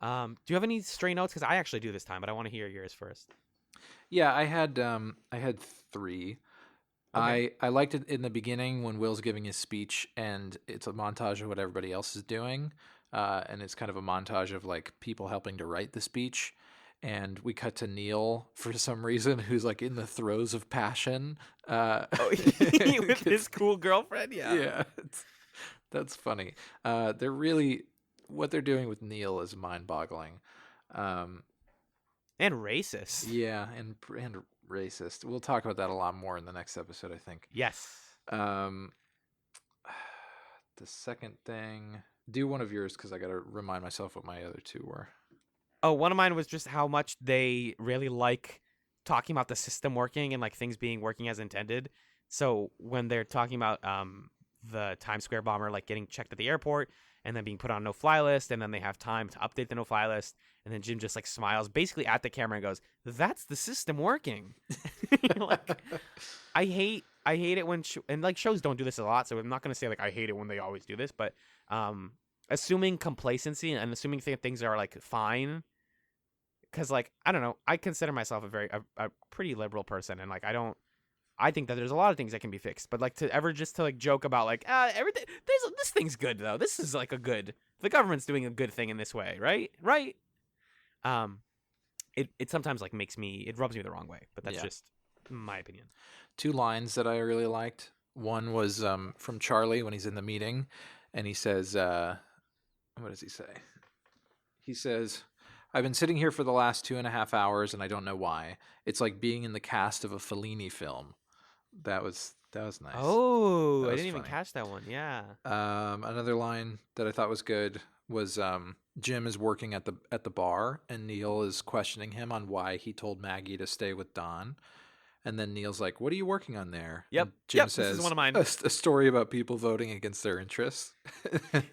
Do you have any stray notes? Because I actually do this time, but I want to hear yours first. Yeah, I had 3. Okay. I liked it in the beginning when Will's giving his speech, and it's a montage of what everybody else is doing, and it's kind of a montage of like people helping to write the speech. And we cut to Neil for some reason, who's like in the throes of passion. With his cool girlfriend, yeah, that's funny. What they're doing with Neil is mind-boggling. Um, And racist. yeah, and racist. We'll talk about that a lot more in the next episode, I think. Yes. Um, the second thing, do one of yours because I got to remind myself what my other two were. Oh, one of mine was just how much they really like talking about the system working and like things being working as intended. So when they're talking about the Times Square bomber like getting checked at the airport and then being put on no fly list, and then they have time to update the no fly list, and then Jim just like smiles basically at the camera and goes, "That's the system working." Like, I hate it when and like shows don't do this a lot, so I'm not gonna say like I hate it when they always do this, but assuming complacency and assuming things are like fine, because like I don't know, I consider myself a pretty liberal person, and like I think that there's a lot of things that can be fixed, but like to ever just to like joke about like everything this thing's good though, this is like the government's doing a good thing in this way, right. It sometimes like it rubs me the wrong way, but that's just my opinion. Two lines that I really liked. One was from Charlie when he's in the meeting, and he says, what does he say? He says, "I've been sitting here for the last 2.5 hours, and I don't know why. It's like being in the cast of a Fellini film." That was nice. Oh, That I was didn't even funny. catch that one. Yeah. Another line that I thought was good was Jim is working at the bar, and Neil is questioning him on why he told Maggie to stay with Don. And then Neil's like, "What are you working on there?" Yep. And Jim This is says, one of mine. a story about people voting against their interests."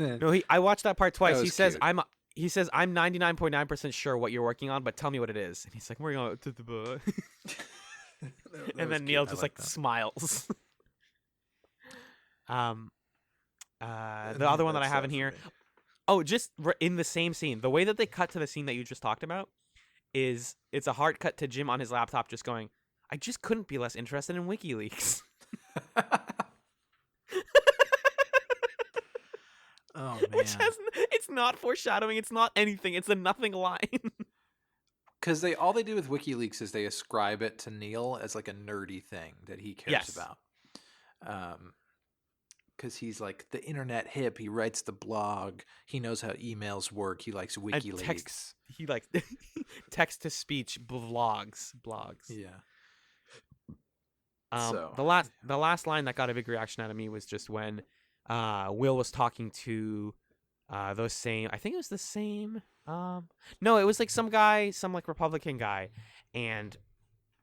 No, I watched that part twice. That He was says cute. I'm 99.9% sure what you're working on, but tell me what it is. And he's like, "We're going to the bar." That And was then cute. Neil I just like like that. smiles. The And other one that I that's have in for here. me. Oh, just in the same scene. The way that they cut to the scene that you just talked about is it's a hard cut to Jim on his laptop just going, "I just couldn't be less interested in WikiLeaks." Oh Which man. it's not foreshadowing, it's not anything, it's a nothing line. Because all they do with WikiLeaks is they ascribe it to Neil as like a nerdy thing that he cares Yes. about. Because he's like the internet hip. He writes the blog. He knows how emails work. He likes And WikiLeaks. he like text to speech blogs. Yeah. The last line that got a big reaction out of me was just when Will was talking to those same, I think it was the same no, it was like some like Republican guy, and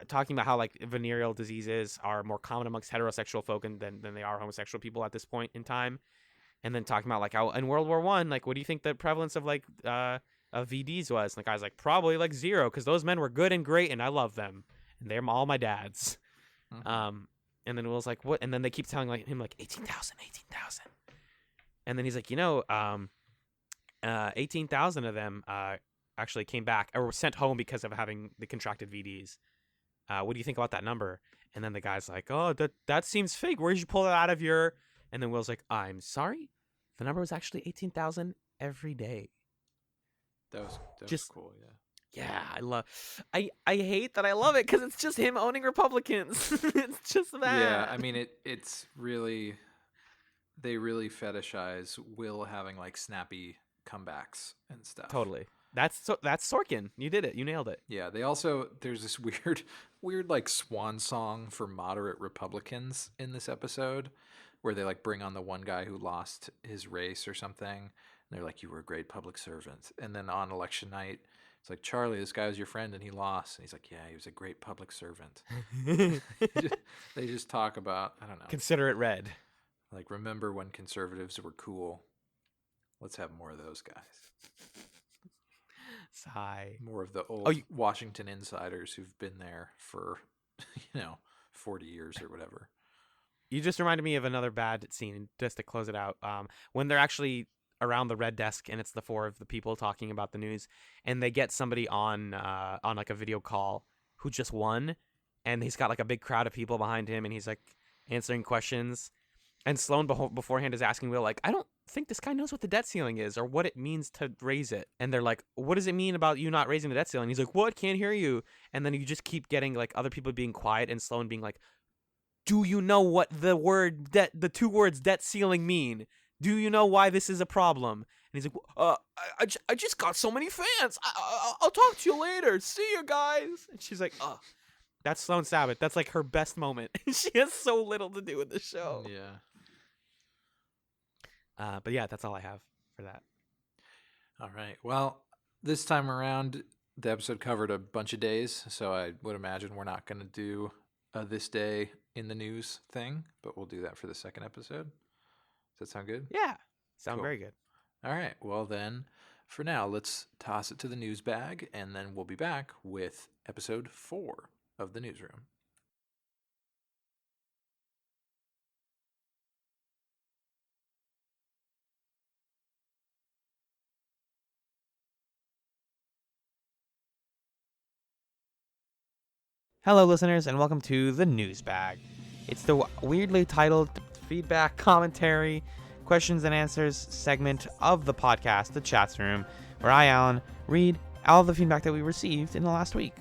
talking about how like venereal diseases are more common amongst heterosexual folk than they are homosexual people at this point in time, and then talking about like how in World War I, like what do you think the prevalence of like of VDs was? And the guy's like, probably like 0, because those men were good and great and I love them and they're all my dads. Mhm. And then Will's like, what? And then they keep telling like him like 18,000. And then he's like, 18,000 of them actually came back or were sent home because of having the contracted VDs. What do you think about that number? And then the guy's like, oh, that seems fake. Where did you pull that out of your? And then Will's like, I'm sorry. The number was actually 18,000 every day. That was Just cool. Yeah. Yeah, I hate that I love it because it's just him owning Republicans. It's just that. Yeah. I mean, it's really, they really fetishize Will having like snappy comebacks and stuff. Totally. That's Sorkin. You did it. You nailed it. Yeah, there's this weird like swan song for moderate Republicans in this episode where they like bring on the one guy who lost his race or something. And they're like, "You were a great public servant." And then on election night, it's like, "Charlie, this guy was your friend and he lost." And he's like, "Yeah, he was a great public servant." They just talk about, I don't know. Consider it read. Like, remember when conservatives were cool? Let's have more of those guys. Sigh. More of the old Washington insiders who've been there for, 40 years or whatever. You just reminded me of another bad scene, just to close it out. When they're actually around the red desk and it's the 4 of the people talking about the news, and they get somebody on like a video call who just won, and he's got like a big crowd of people behind him, and he's like answering questions. And Sloan beforehand is asking Will, like, I don't think this guy knows what the debt ceiling is or what it means to raise it. And they're like, what does it mean about you not raising the debt ceiling? He's like, what? Can't hear you. And then you just keep getting like other people being quiet and Sloan being like, do you know what the 2 words debt ceiling mean? Do you know why this is a problem? he's like, I just got so many fans. I'll talk to you later. See you guys. And she's like, that's Sloane Sabbath. That's like her best moment. She has so little to do with the show. Yeah. But yeah, that's all I have for that. All right. Well, this time around, the episode covered a bunch of days, so I would imagine we're not going to do a this day in the news thing, but we'll do that for the second episode. Does that sound good? Yeah. Sound Cool. very good. All right. Well, then, for now, let's toss it to the news bag, and then we'll be back with episode 4 of the Newsroom. Hello, listeners, and welcome to the News Bag. It's the weirdly titled feedback, commentary, questions and answers segment of the podcast, the ChatzRoom, where I, Alan, read all the feedback that we received in the last week.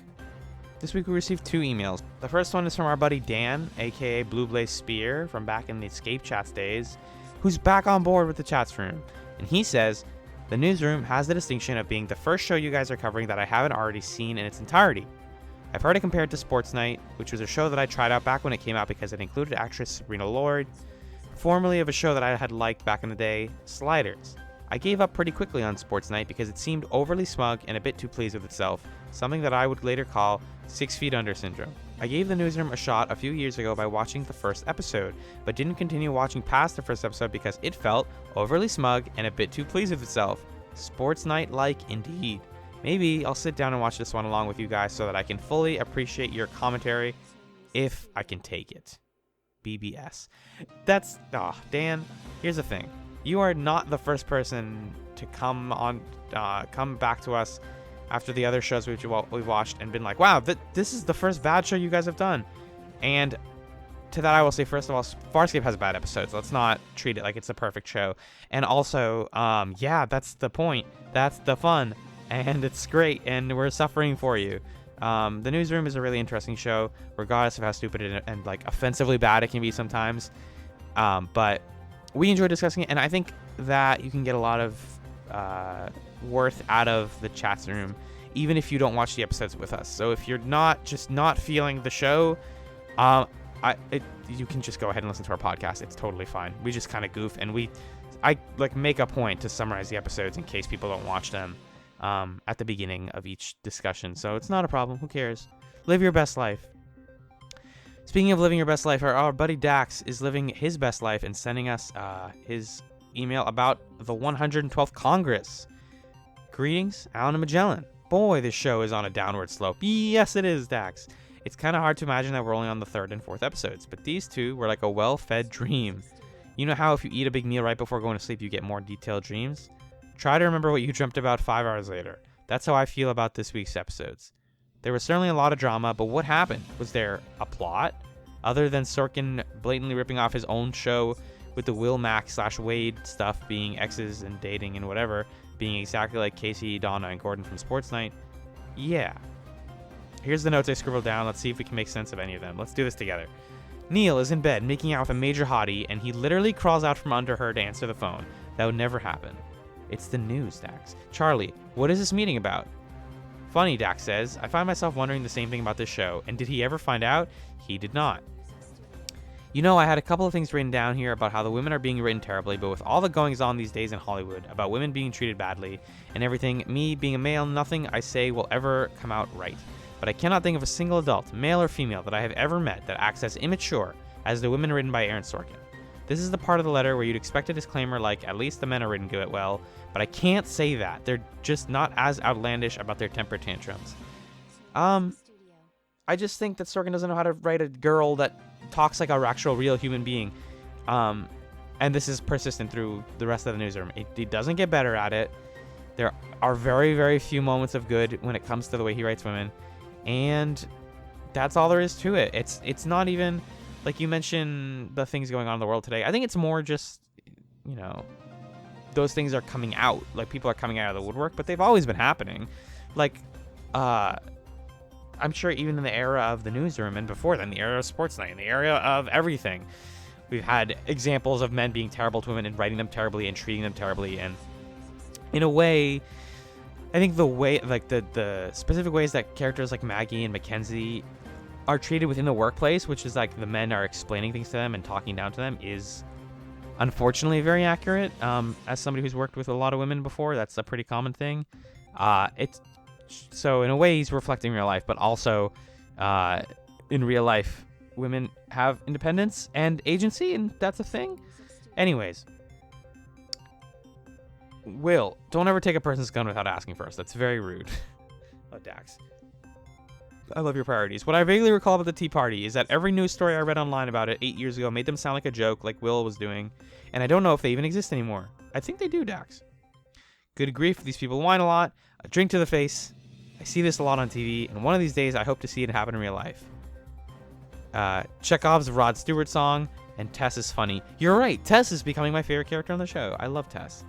This week we received 2 emails. The first one is from our buddy Dan, aka Blue Blaze Spear, from back in the Escape Chats days, who's back on board with the ChatzRoom. And he says, the Newsroom has the distinction of being the first show you guys are covering that I haven't already seen in its entirety. I've heard it compared to Sports Night, which was a show that I tried out back when it came out because it included actress Sabrina Lord, formerly of a show that I had liked back in the day, Sliders. I gave up pretty quickly on Sports Night because it seemed overly smug and a bit too pleased with itself, something that I would later call 6 feet under syndrome. I gave the Newsroom a shot a few years ago by watching the first episode, but didn't continue watching past the first episode because it felt overly smug and a bit too pleased with itself. Sports Night-like indeed. Maybe I'll sit down and watch this one along with you guys so that I can fully appreciate your commentary, if I can take it. BBS. Dan, here's the thing. You are not the first person to come back to us after the other shows we've watched and been like, wow, this is the first bad show you guys have done. And to that I will say, first of all, Farscape has bad episodes. Let's not treat it like it's a perfect show. And also, that's the point. That's the fun. And it's great, and we're suffering for you. The Newsroom is a really interesting show, regardless of how stupid and like offensively bad it can be sometimes. But we enjoy discussing it, and I think that you can get a lot of worth out of the ChatzRoom, even if you don't watch the episodes with us. So if you're not feeling the show, you can just go ahead and listen to our podcast. It's totally fine. We just kind of goof, and I make a point to summarize the episodes in case people don't watch them at the beginning of each discussion. So it's not a problem. Who cares? Live your best life. Speaking of living your best life, our buddy Dax is living his best life and sending us his email about the 112th Congress. Greetings, Alan and Magellan. Boy, this show is on a downward slope. Yes, it is, Dax. It's kind of hard to imagine that we're only on the 3rd and 4th episodes, but these 2 were like a well-fed dream. You know how if you eat a big meal right before going to sleep, you get more detailed dreams? Try to remember what you dreamt about 5 hours later. That's how I feel about this week's episodes. There was certainly a lot of drama, but what happened? Was there a plot? Other than Sorkin blatantly ripping off his own show with the Will Mac / Wade stuff being exes and dating and whatever, being exactly like Casey, Donna, and Gordon from Sports Night? Yeah. Here's the notes I scribbled down. Let's see if we can make sense of any of them. Let's do this together. Neil is in bed making out with a major hottie, and he literally crawls out from under her to answer the phone. That would never happen. It's the news, Dax. Charlie, what is this meeting about? Funny, Dax says. I find myself wondering the same thing about this show. And did he ever find out? He did not. You know, I had a couple of things written down here about how the women are being written terribly, but with all the goings on these days in Hollywood about women being treated badly and everything, me being a male, nothing I say will ever come out right. But I cannot think of a single adult, male or female, that I have ever met that acts as immature as the women written by Aaron Sorkin. This is the part of the letter where you'd expect a disclaimer like, at least the men are written good well, but I can't say that. They're just not as outlandish about their temper tantrums. I just think that Sorkin doesn't know how to write a girl that talks like a actual real human being. And this is persistent through the rest of the Newsroom. He doesn't get better at it. There are very, very few moments of good when it comes to the way he writes women. And that's all there is to it. It's not even, like you mentioned, the things going on in the world today. I think it's more just, those things are coming out. Like, people are coming out of the woodwork, but they've always been happening. Like, I'm sure even in the era of the Newsroom and before then, the era of Sports Night, and the era of everything, we've had examples of men being terrible to women and writing them terribly and treating them terribly. And in a way, I think the way, like the specific ways that characters like Maggie and Mackenzie are treated within the workplace, which is like the men are explaining things to them and talking down to them, is unfortunately very accurate. As somebody who's worked with a lot of women before, that's a pretty common thing. It's so in a way he's reflecting real life, but also in real life, women have independence and agency, and that's a thing. Anyways, Will, don't ever take a person's gun without asking first. That's very rude. Oh, Dax. I love your priorities. What I vaguely recall about the Tea Party is that every news story I read online about it 8 years ago made them sound like a joke, like Will was doing, and I don't know if they even exist anymore. I think they do, Dax. Good grief, these people whine a lot. A drink to the face. I see this a lot on TV, and one of these days I hope to see it happen in real life. Chekhov's Rod Stewart song, and Tess is funny. You're right, Tess is becoming my favorite character on the show. I love Tess.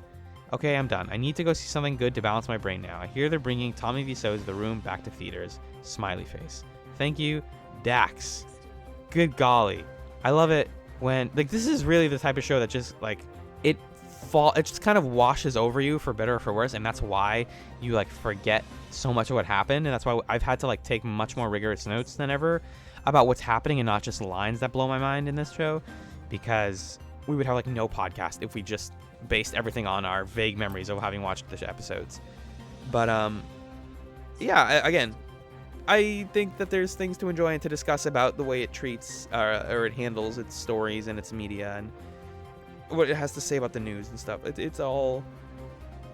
Okay, I'm done. I need to go see something good to balance my brain now. I hear they're bringing Tommy Wiseau's The Room back to theaters. Smiley face. Thank you, Dax. Good golly. I love it when, like, this is really the type of show that just, like, it just kind of washes over you for better or for worse, and that's why you, like, forget so much of what happened, and that's why I've had to, like, take much more rigorous notes than ever about what's happening and not just lines that blow my mind in this show, because we would have, like, no podcast if we just based everything on our vague memories of having watched the episodes. But yeah, again, I think that there's things to enjoy and to discuss about the way it treats or it handles its stories and its media and what it has to say about the news and stuff. It's all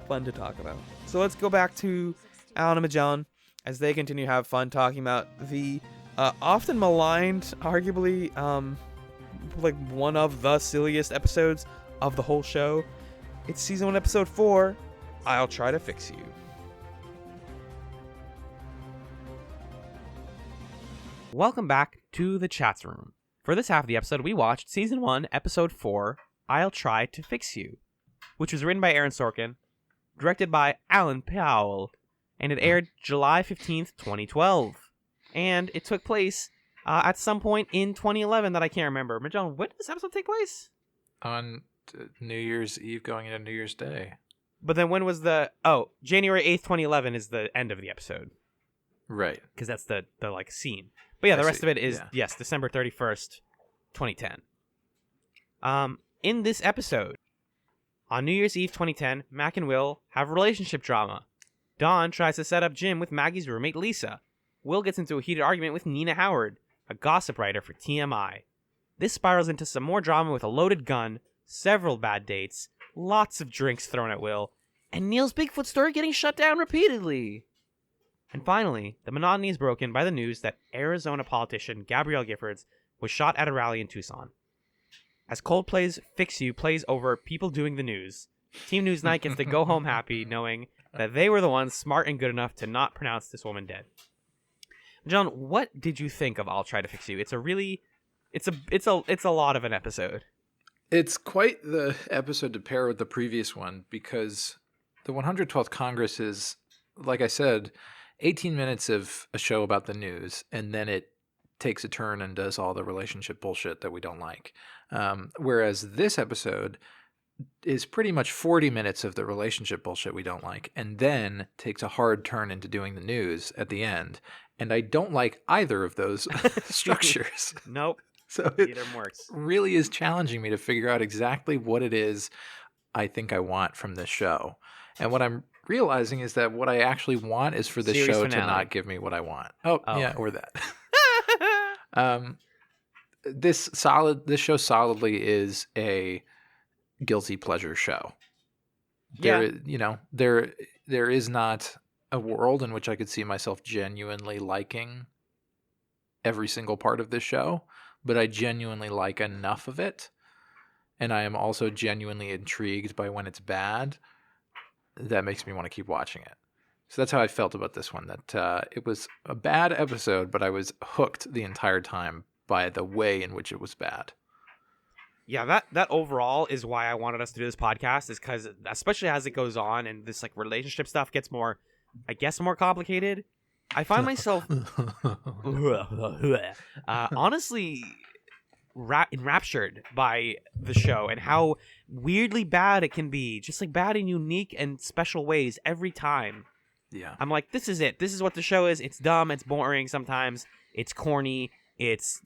fun to talk about. So let's go back to Alan and Magellan as they continue to have fun talking about the often maligned, arguably like one of the silliest episodes of the whole show. It's season 1, episode 4, I'll Try to Fix You. Welcome back to the ChatzRoom. For this half of the episode, we watched season 1, episode 4, I'll Try to Fix You, which was written by Aaron Sorkin, directed by Alan Powell, and it aired July 15th, 2012. And it took place at some point in 2011 that I can't remember. Magellan, when did this episode take place? On New Year's Eve going into New Year's Day. But then when was January 8th, 2011 is the end of the episode. Right. Because that's the like scene. But yeah, the rest of it is, yeah. Yes, December 31st, 2010. In this episode, on New Year's Eve 2010, Mac and Will have relationship drama. Dawn tries to set up Jim with Maggie's roommate Lisa. Will gets into a heated argument with Nina Howard, a gossip writer for TMI. This spirals into some more drama with a loaded gun, several bad dates, lots of drinks thrown at Will, and Neil's Bigfoot story getting shut down repeatedly. And finally, the monotony is broken by the news that Arizona politician Gabrielle Giffords was shot at a rally in Tucson. As Coldplay's Fix You plays over people doing the news, Team Newsnight gets to go home happy knowing that they were the ones smart and good enough to not pronounce this woman dead. John, what did you think of I'll Try to Fix You? It's a lot of an episode. It's quite the episode to pair with the previous one because the 112th Congress is, like I said, 18 minutes of a show about the news, and then it takes a turn and does all the relationship bullshit that we don't like. Whereas this episode is pretty much 40 minutes of the relationship bullshit we don't like, and then takes a hard turn into doing the news at the end. And I don't like either of those structures. Nope. So Neither works. really is challenging me to figure out exactly what it is I think I want from this show. And what I'm realizing is that what I actually want is for this Series show finale. to not give me what I want. Oh. Yeah, or that. This show solidly is a guilty pleasure show. Yeah. There is not a world in which I could see myself genuinely liking every single part of this show, but I genuinely like enough of it, and I am also genuinely intrigued by when it's bad. That makes me want to keep watching it. So that's how I felt about this one, that it was a bad episode, but I was hooked the entire time by the way in which it was bad. Yeah, that overall is why I wanted us to do this podcast, is because especially as it goes on and this like relationship stuff gets more, I guess, more complicated, I find myself honestly enraptured by the show and how weirdly bad it can be, just like bad in unique and special ways every time. Yeah. I'm like, this is it. This is what the show is. It's dumb. It's boring sometimes. It's corny. It's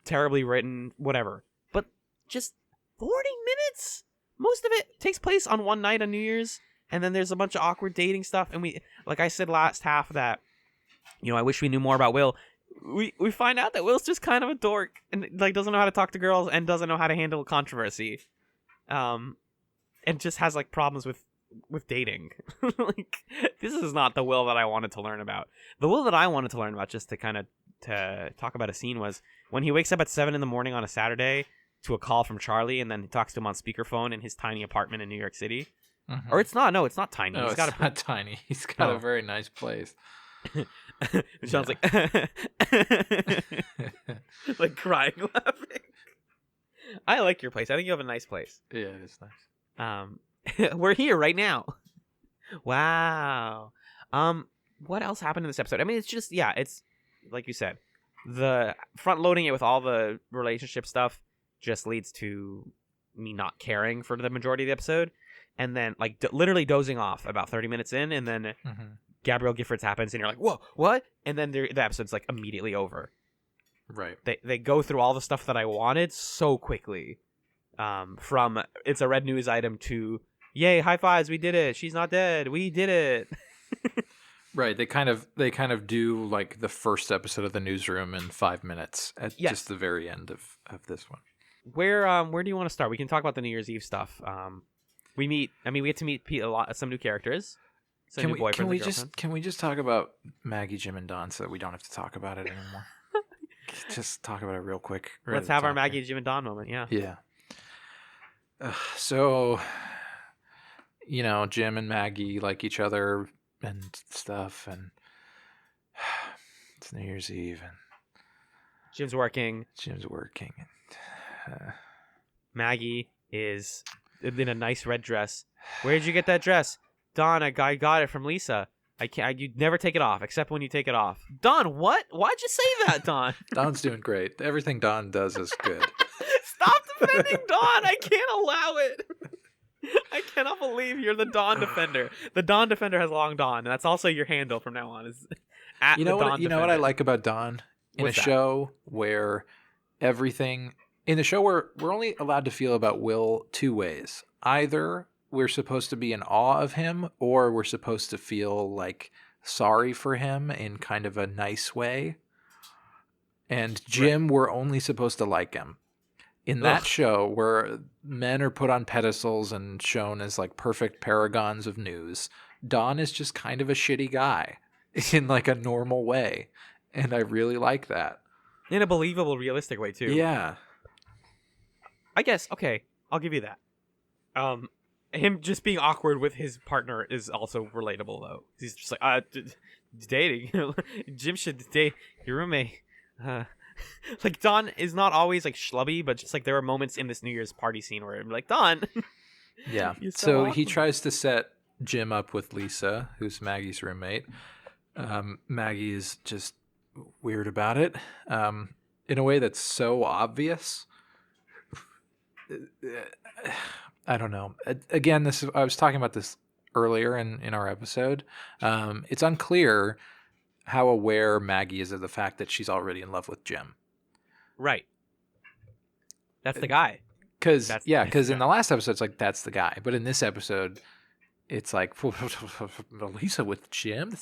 terribly written. Whatever. But just 40 minutes. Most of it takes place on one night on New Year's, and then there's a bunch of awkward dating stuff. And we, like I said last half, that I wish we knew more about Will. We find out that Will's just kind of a dork and like doesn't know how to talk to girls and doesn't know how to handle controversy, and just has like problems with dating. Like, this is not the Will that I wanted to learn about. The Will that I wanted to learn about, just to kind of to talk about a scene, was when he wakes up at 7 a.m. on a Saturday to a call from Charlie, and then he talks to him on speakerphone in his tiny apartment in New York City. Mm-hmm. Or it's not tiny. No, it's not tiny. He's got a very nice place. It sounds like like crying, laughing. I like your place. I think you have a nice place. Yeah, it is nice. We're here right now. Wow. What else happened in this episode? I mean, it's just, it's like you said, the front loading it with all the relationship stuff just leads to me not caring for the majority of the episode, and then like literally dozing off about 30 minutes in, and then Gabrielle Giffords happens, and you're like, whoa, what? And then the episode's like immediately over. Right. They go through all the stuff that I wanted so quickly. From it's a red news item to, yay, high fives, we did it. She's not dead. We did it. Right. They kind of do like the first episode of the Newsroom in 5 minutes at just the very end of this one. Where do you want to start? We can talk about the New Year's Eve stuff. We get to meet some new characters. Can we just talk about Maggie, Jim, and Don so that we don't have to talk about it anymore? Just talk about it real quick. Let's have our Maggie, Jim, and Don moment. Yeah. Yeah. So, Jim and Maggie like each other and stuff, and it's New Year's Eve, and Jim's working. And, Maggie is in a nice red dress. Where did you get that dress? Don, I got it from Lisa. You'd never take it off, except when you take it off. Don, what? Why'd you say that, Don? Don's doing great. Everything Don does is good. Stop defending Don. I can't allow it. I cannot believe you're the Don defender. The Don defender has long Don, and that's also your handle from now on. Is at you know what I like about Don? In show where we're only allowed to feel about Will two ways. Either we're supposed to be in awe of him, or we're supposed to feel like sorry for him in kind of a nice way. And Jim, we're only supposed to like him. In that show, where men are put on pedestals and shown as like perfect paragons of news, Don is just kind of a shitty guy in like a normal way. And I really like that. In a believable, realistic way, too. Yeah. I guess, okay, I'll give you that. Him just being awkward with his partner is also relatable, though. He's just like, dating. Jim should date your roommate. Like, Don is not always like schlubby, but just like there are moments in this New Year's party scene where I'm like, Don. Yeah. So he tries to set Jim up with Lisa, who's Maggie's roommate. Maggie is just weird about it, in a way that's so obvious. I don't know. Again, I was talking about this earlier in our episode. It's unclear how aware Maggie is of the fact that she's already in love with Jim. Right. That's the guy. Because in the last episode, it's like, that's the guy. But in this episode, it's like, Lisa with Jim?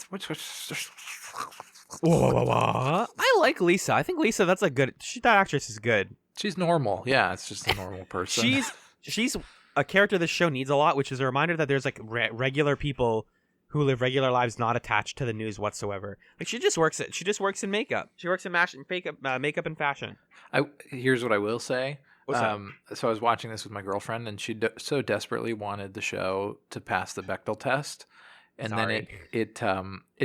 I like Lisa. I think Lisa, that actress is good. She's normal. Yeah, it's just a normal person. She's a character this show needs a lot, which is a reminder that there's like regular people who live regular lives not attached to the news whatsoever. Like, she just works in makeup. She works in makeup and fashion. Here's what I will say. What's that? So I was watching this with my girlfriend, and she so desperately wanted the show to pass the Bechdel test. And then it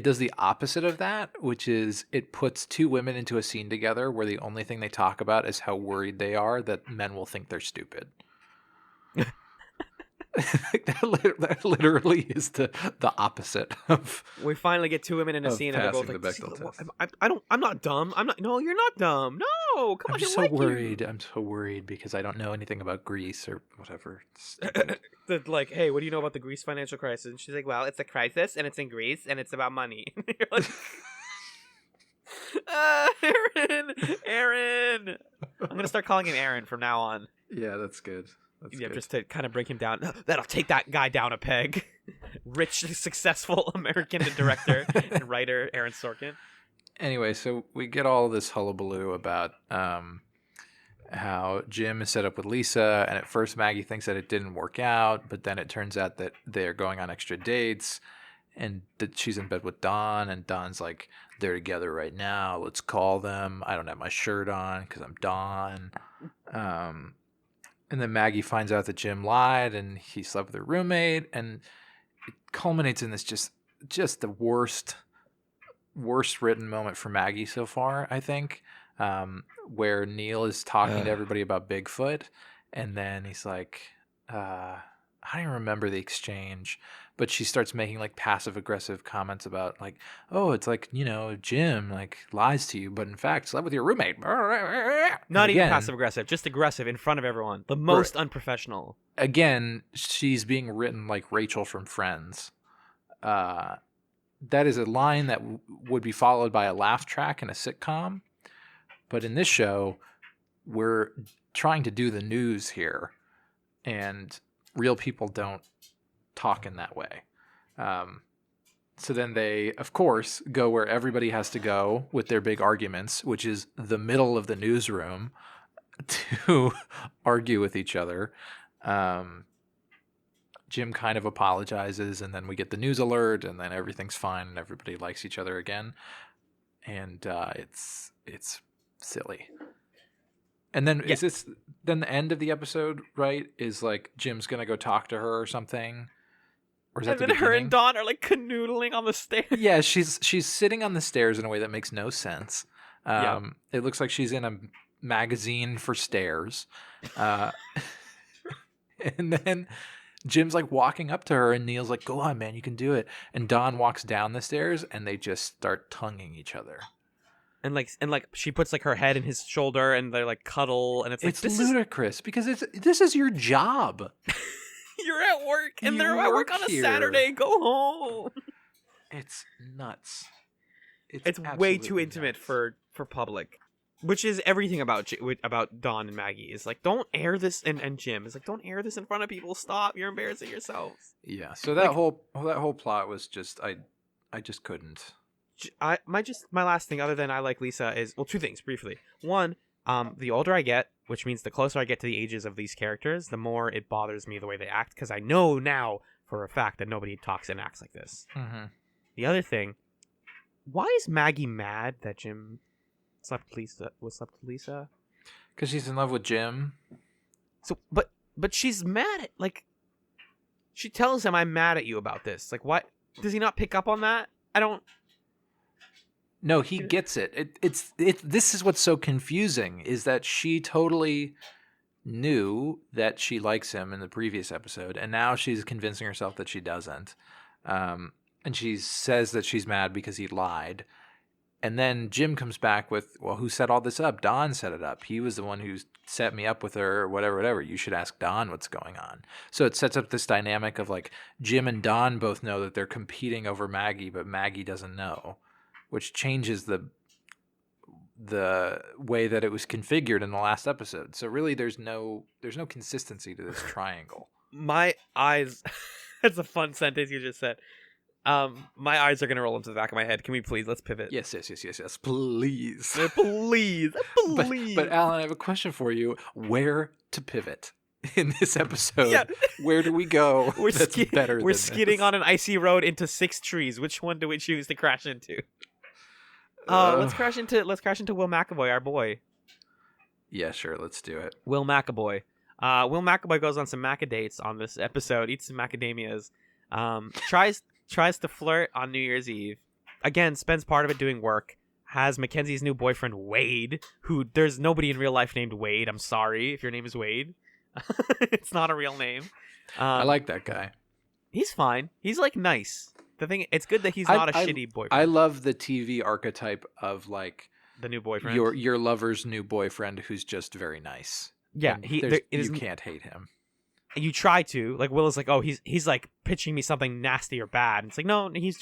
does the opposite of that, which is it puts two women into a scene together where the only thing they talk about is how worried they are that men will think they're stupid. that literally is the opposite of. We finally get two women in a scene and they're both like, the Bechdel test. I'm not dumb. No, you're not dumb. no, come I'm on, he'll so like worried. you. I'm so worried because I don't know anything about Greece or whatever. Like, hey, what do you know about the Greece financial crisis? And she's like, well, it's a crisis, and it's in Greece, and it's about money. You're like, Aaron. I'm gonna start calling him Aaron from now on. Yeah, that's good. That's good. Just to kind of break him down. That'll take that guy down a peg. Rich, successful American director and writer Aaron Sorkin. Anyway, so we get all this hullabaloo about how Jim is set up with Lisa, and at first Maggie thinks that it didn't work out, but then it turns out that they're going on extra dates, and that she's in bed with Don, and Don's like, they're together right now, let's call them. I don't have my shirt on because I'm Don. And then Maggie finds out that Jim lied and he slept with her roommate, and it culminates in this just the worst written moment for Maggie so far, I think, where Neil is talking to everybody about Bigfoot, and then he's like, I don't even remember the exchange, but she starts making like passive aggressive comments about like, oh, it's like, Jim like lies to you, but in fact slept with your roommate. Not even passive aggressive, just aggressive in front of everyone. The most unprofessional. Again, she's being written like Rachel from Friends. That is a line that would be followed by a laugh track in a sitcom. But in this show, we're trying to do the news here, and real people don't talk in that way. So then they, of course, go where everybody has to go with their big arguments, which is the middle of the newsroom, to argue with each other. Jim kind of apologizes, and then we get the news alert, and then everything's fine, and everybody likes each other again. And it's silly. And then is this then the end of the episode? Right? Is like Jim's gonna go talk to her or something, or is that and the then her beginning? and Dawn are like canoodling on the stairs. Yeah, she's sitting on the stairs in a way that makes no sense. It looks like she's in a magazine for stairs, and then Jim's like walking up to her, and Neil's like, "Go on, man, you can do it." And Dawn walks down the stairs, and they just start tonguing each other. And she puts like her head in his shoulder, and they like cuddle, and it's like ludicrous because this is your job. You're at work, and they're at work on a Saturday. Go home. It's nuts. It's way too intimate for public, which is everything about Dawn and Maggie. Is like, don't air this, and Jim is like, don't air this in front of people. Stop, you're embarrassing yourselves. Yeah. So that whole plot was just I just couldn't. My last thing, other than I like Lisa, is, well, two things briefly. One, the older I get, which means the closer I get to the ages of these characters, the more it bothers me the way they act, because I know now for a fact that nobody talks and acts like this. Mm-hmm. The other thing, why is Maggie mad that Jim slept with Lisa? Because she's in love with Jim. So, but she's mad at, like, she tells him, I'm mad at you about this. Like, what? Does he not pick up on that? I don't. No, he gets it. This is what's so confusing, is that she totally knew that she likes him in the previous episode, and now she's convincing herself that she doesn't. And she says that she's mad because he lied. And then Jim comes back with, well, who set all this up? Don set it up. He was the one who set me up with her, or whatever. You should ask Don what's going on. So it sets up this dynamic of like Jim and Don both know that they're competing over Maggie, but Maggie doesn't know, which changes the way that it was configured in the last episode. So really there's no consistency to this triangle. My eyes that's a fun sentence you just said. My eyes are gonna roll into the back of my head. Can we please, let's pivot? Yes, please. Please. But Alan, I have a question for you. Where to pivot in this episode? Yeah. Where do we go? We're We're skidding on an icy road into 6 trees. Which one do we choose to crash into? Let's crash into Will McAvoy, our boy. Yeah, sure, let's do it. Will McAvoy. Will McAvoy goes on some maca dates on this episode, eats some macadamias, tries to flirt on New Year's Eve. Again, spends part of it doing work. Has Mackenzie's new boyfriend, Wade, who there's nobody in real life named Wade. I'm sorry if your name is Wade. It's not a real name. I like that guy. He's fine. He's like nice. The thing, it's good that he's not a shitty boyfriend. I love the TV archetype of like the new boyfriend. Your lover's new boyfriend, who's just very nice. Yeah, And you can't hate him. You try to, like, Will is like, oh, he's like pitching me something nasty or bad. And it's like, no, he's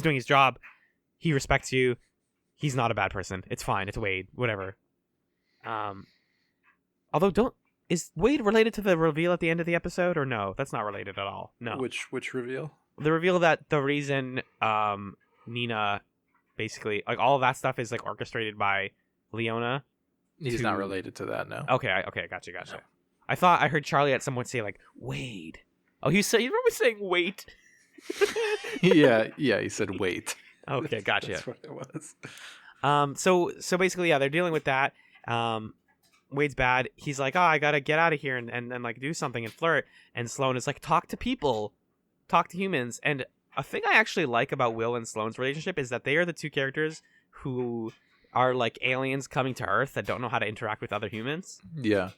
doing his job. He respects you. He's not a bad person. It's fine. It's Wade. Whatever. Although is Wade related to the reveal at the end of the episode, or no? That's not related at all. No. Which reveal? The reveal that the reason Nina basically, like, all of that stuff is like orchestrated by Leona. He's not related to that, no. Okay, gotcha. No. I thought I heard Charlie at some point say like Wade. Oh, you remember saying wait? yeah, he said wait. Okay, gotcha. That's what it was. So basically, yeah, they're dealing with that. Wade's bad. He's like, oh, I gotta get out of here and like do something and flirt. And Sloane is like, talk to people, talk to humans. And a thing I actually like about Will and Sloane's relationship is that they are the two characters who are like aliens coming to Earth that don't know how to interact with other humans. Yeah.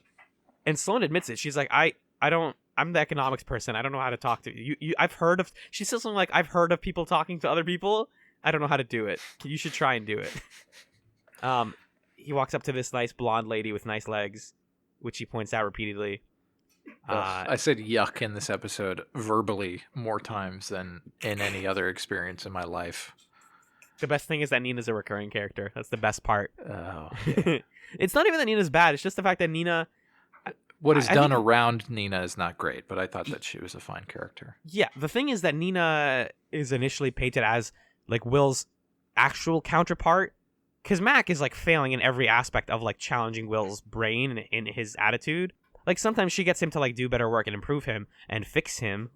And Sloane admits it. She's like, I'm the economics person. I don't know how to talk to you. She says something like, I've heard of people talking to other people. I don't know how to do it. You should try and do it. He walks up to this nice blonde lady with nice legs, which he points out repeatedly. I said yuck in this episode verbally more times than in any other experience in my life. The best thing is that Nina's a recurring character. That's the best part. Oh, yeah. It's not even that Nina's bad. It's just the fact that Nina... What is done around Nina is not great, but I thought that she was a fine character. Yeah, the thing is that Nina is initially painted as like Will's actual counterpart, because Mac is like failing in every aspect of like challenging Will's brain and in his attitude. Like sometimes she gets him to like do better work and improve him and fix him.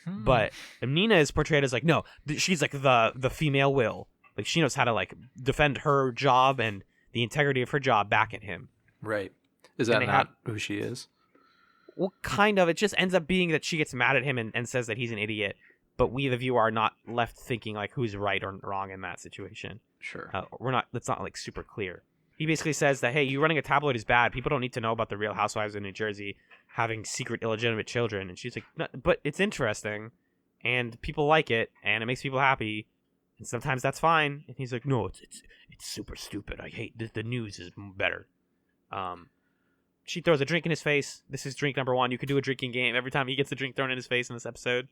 But Nina is portrayed as like, no, she's like the female Will. Like she knows how to like defend her job and the integrity of her job back at him. Right. Is that not who she is? Well, kind of. It just ends up being that she gets mad at him and says that he's an idiot. But we, the viewer, are not left thinking like who's right or wrong in that situation. Sure. That's not like super clear. He basically says that, hey, you running a tabloid is bad. People don't need to know about the Real Housewives of New Jersey having secret illegitimate children. And she's like, no, but it's interesting and people like it and it makes people happy. And sometimes that's fine. And he's like, no, it's super stupid. I hate the news is better. She throws a drink in his face. This is drink number 1. You could do a drinking game every time he gets a drink thrown in his face in this episode.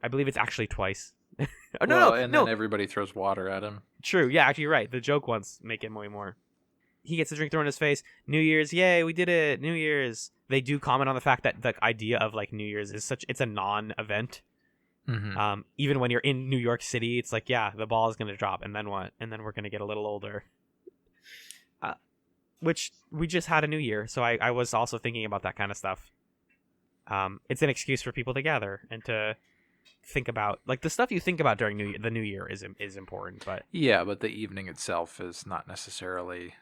I believe it's actually twice. Then everybody throws water at him. True. Yeah, actually, you're right. The joke ones make it way more. He gets a drink thrown in his face. New Year's, yay, we did it. New Year's. They do comment on the fact that the idea of like New Year's is it's a non-event. Mm-hmm. Even when you're in New York City, it's like, yeah, the ball is going to drop. And then what? And then we're going to get a little older. Which we just had a new year, so I was also thinking about that kind of stuff. It's an excuse for people to gather and to think about, like, the stuff you think about during the new year is important. But yeah, but the evening itself is not necessarily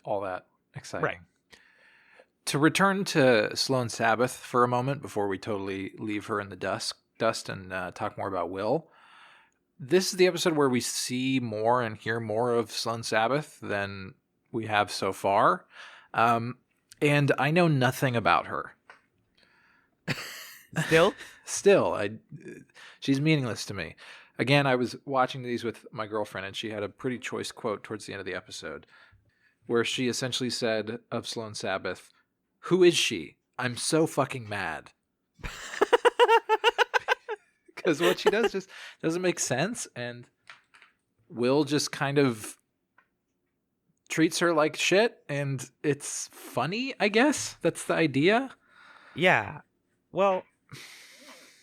all that exciting. Right. To return to Sloane Sabbath for a moment before we totally leave her in the dust and talk more about Will. This is the episode where we see more and hear more of Sloane Sabbath than we have so far. And I know nothing about her. Still, she's meaningless to me. Again, I was watching these with my girlfriend, and she had a pretty choice quote towards the end of the episode, where she essentially said of Sloane Sabbath, "Who is she? I'm so fucking mad." Because what she does just doesn't make sense, and Will just kind of treats her like shit, and it's funny, I guess. That's the idea. Yeah. Well,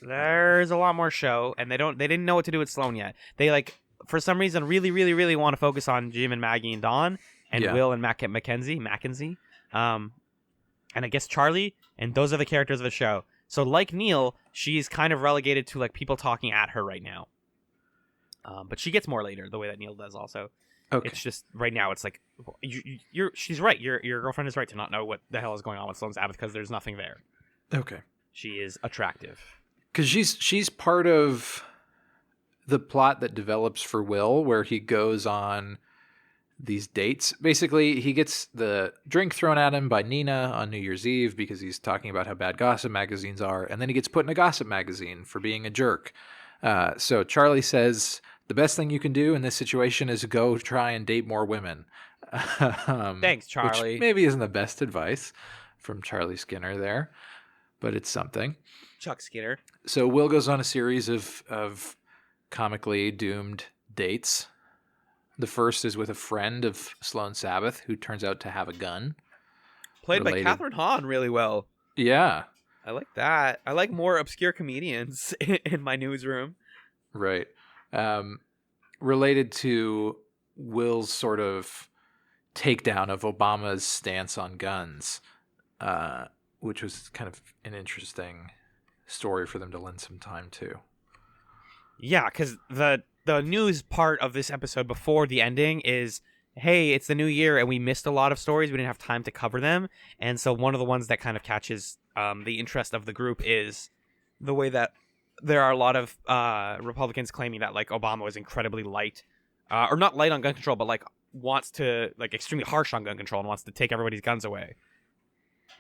there's a lot more show, and they didn't know what to do with Sloane yet. They, like, for some reason, really, really, really want to focus on Jim and Maggie and Dawn, and Will and Mackenzie. And I guess Charlie, and those are the characters of the show. So, like Neil, she's kind of relegated to, like, people talking at her right now. But she gets more later, the way that Neil does also. Okay. It's just, right now, it's like, she's right. Your girlfriend is right to not know what the hell is going on with Sloane Sabbath because there's nothing there. Okay. She is attractive. Because she's part of the plot that develops for Will, where he goes on these dates. Basically, he gets the drink thrown at him by Nina on New Year's Eve because he's talking about how bad gossip magazines are, and then he gets put in a gossip magazine for being a jerk. So Charlie says the best thing you can do in this situation is go try and date more women. Thanks, Charlie. Which maybe isn't the best advice from Charlie Skinner there, but it's something. Chuck Skinner. So Will goes on a series of comically doomed dates. The first is with a friend of Sloane Sabbath who turns out to have a gun. Played by Catherine Hahn really well. Yeah. I like that. I like more obscure comedians in my newsroom. Right. Related to Will's sort of takedown of Obama's stance on guns, which was kind of an interesting story for them to lend some time to. Yeah, because the news part of this episode before the ending is, hey, it's the new year and we missed a lot of stories. We didn't have time to cover them. And so one of the ones that kind of catches the interest of the group is the way that there are a lot of Republicans claiming that like Obama was incredibly light, or not light on gun control, but like wants to like extremely harsh on gun control and wants to take everybody's guns away.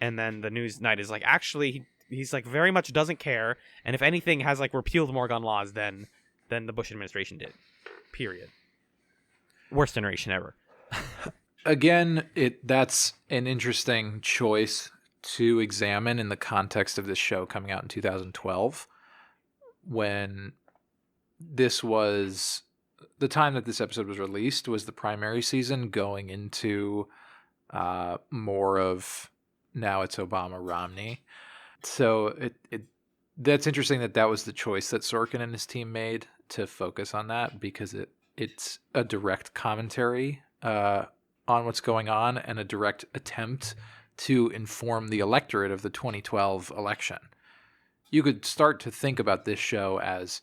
And then the news night is like, actually, he's like very much doesn't care. And if anything, has like repealed more gun laws than the Bush administration did. Period. Worst generation ever. Again, that's an interesting choice to examine in the context of this show coming out in 2012, when this was the time that this episode was released, was the primary season going into more of now it's Obama Romney. So that's interesting that was the choice that Sorkin and his team made to focus on that, because it's a direct commentary on what's going on and a direct attempt to inform the electorate of the 2012 election. You could start to think about this show as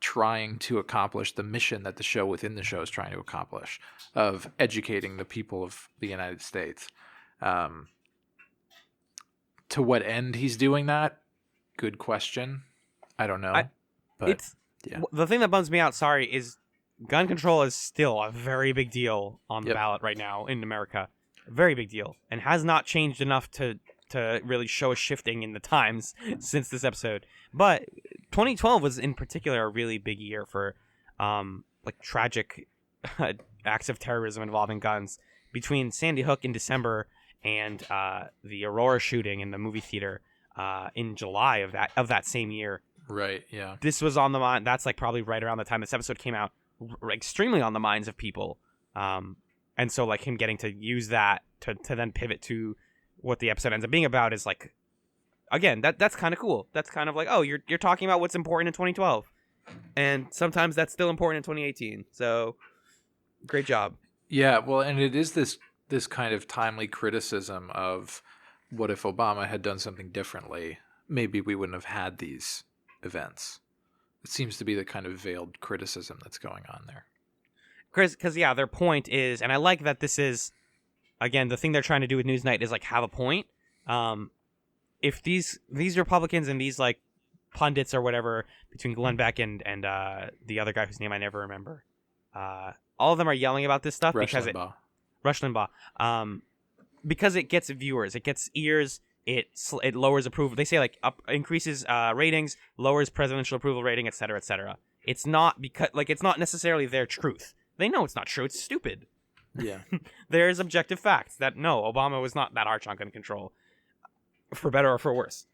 trying to accomplish the mission that the show within the show is trying to accomplish, of educating the people of the United States. To what end he's doing that? Good question. I don't know. The thing that bums me out, is gun control is still a very big deal on the ballot right now in America. A very big deal. And has not changed enough to really show a shifting in the times since this episode. But 2012 was in particular a really big year for like tragic acts of terrorism involving guns. Between Sandy Hook in December and the Aurora shooting in the movie theater in July of that same year. Right, yeah. This was on the mind. That's like probably right around the time this episode came out. Extremely on the minds of people. And so like him getting to use that to then pivot to what the episode ends up being about is like, again, that's kind of cool. That's kind of like, oh, you're talking about what's important in 2012. And sometimes that's still important in 2018. So great job. Yeah, well, and it is this kind of timely criticism of what if Obama had done something differently, maybe we wouldn't have had these events. It seems to be the kind of veiled criticism that's going on there. Because their point is, and I like that this is, again, the thing they're trying to do with Newsnight is like have a point. If these Republicans and these like pundits or whatever between Glenn Beck and the other guy whose name I never remember, all of them are yelling about this stuff Rush Limbaugh. Because it gets viewers, it gets ears, it lowers approval. They say like increases ratings, lowers presidential approval rating, et cetera, et cetera. It's not because like it's not necessarily their truth. They know it's not true. It's stupid. Yeah. There's objective facts that no, Obama was not that harsh on gun control, for better or for worse.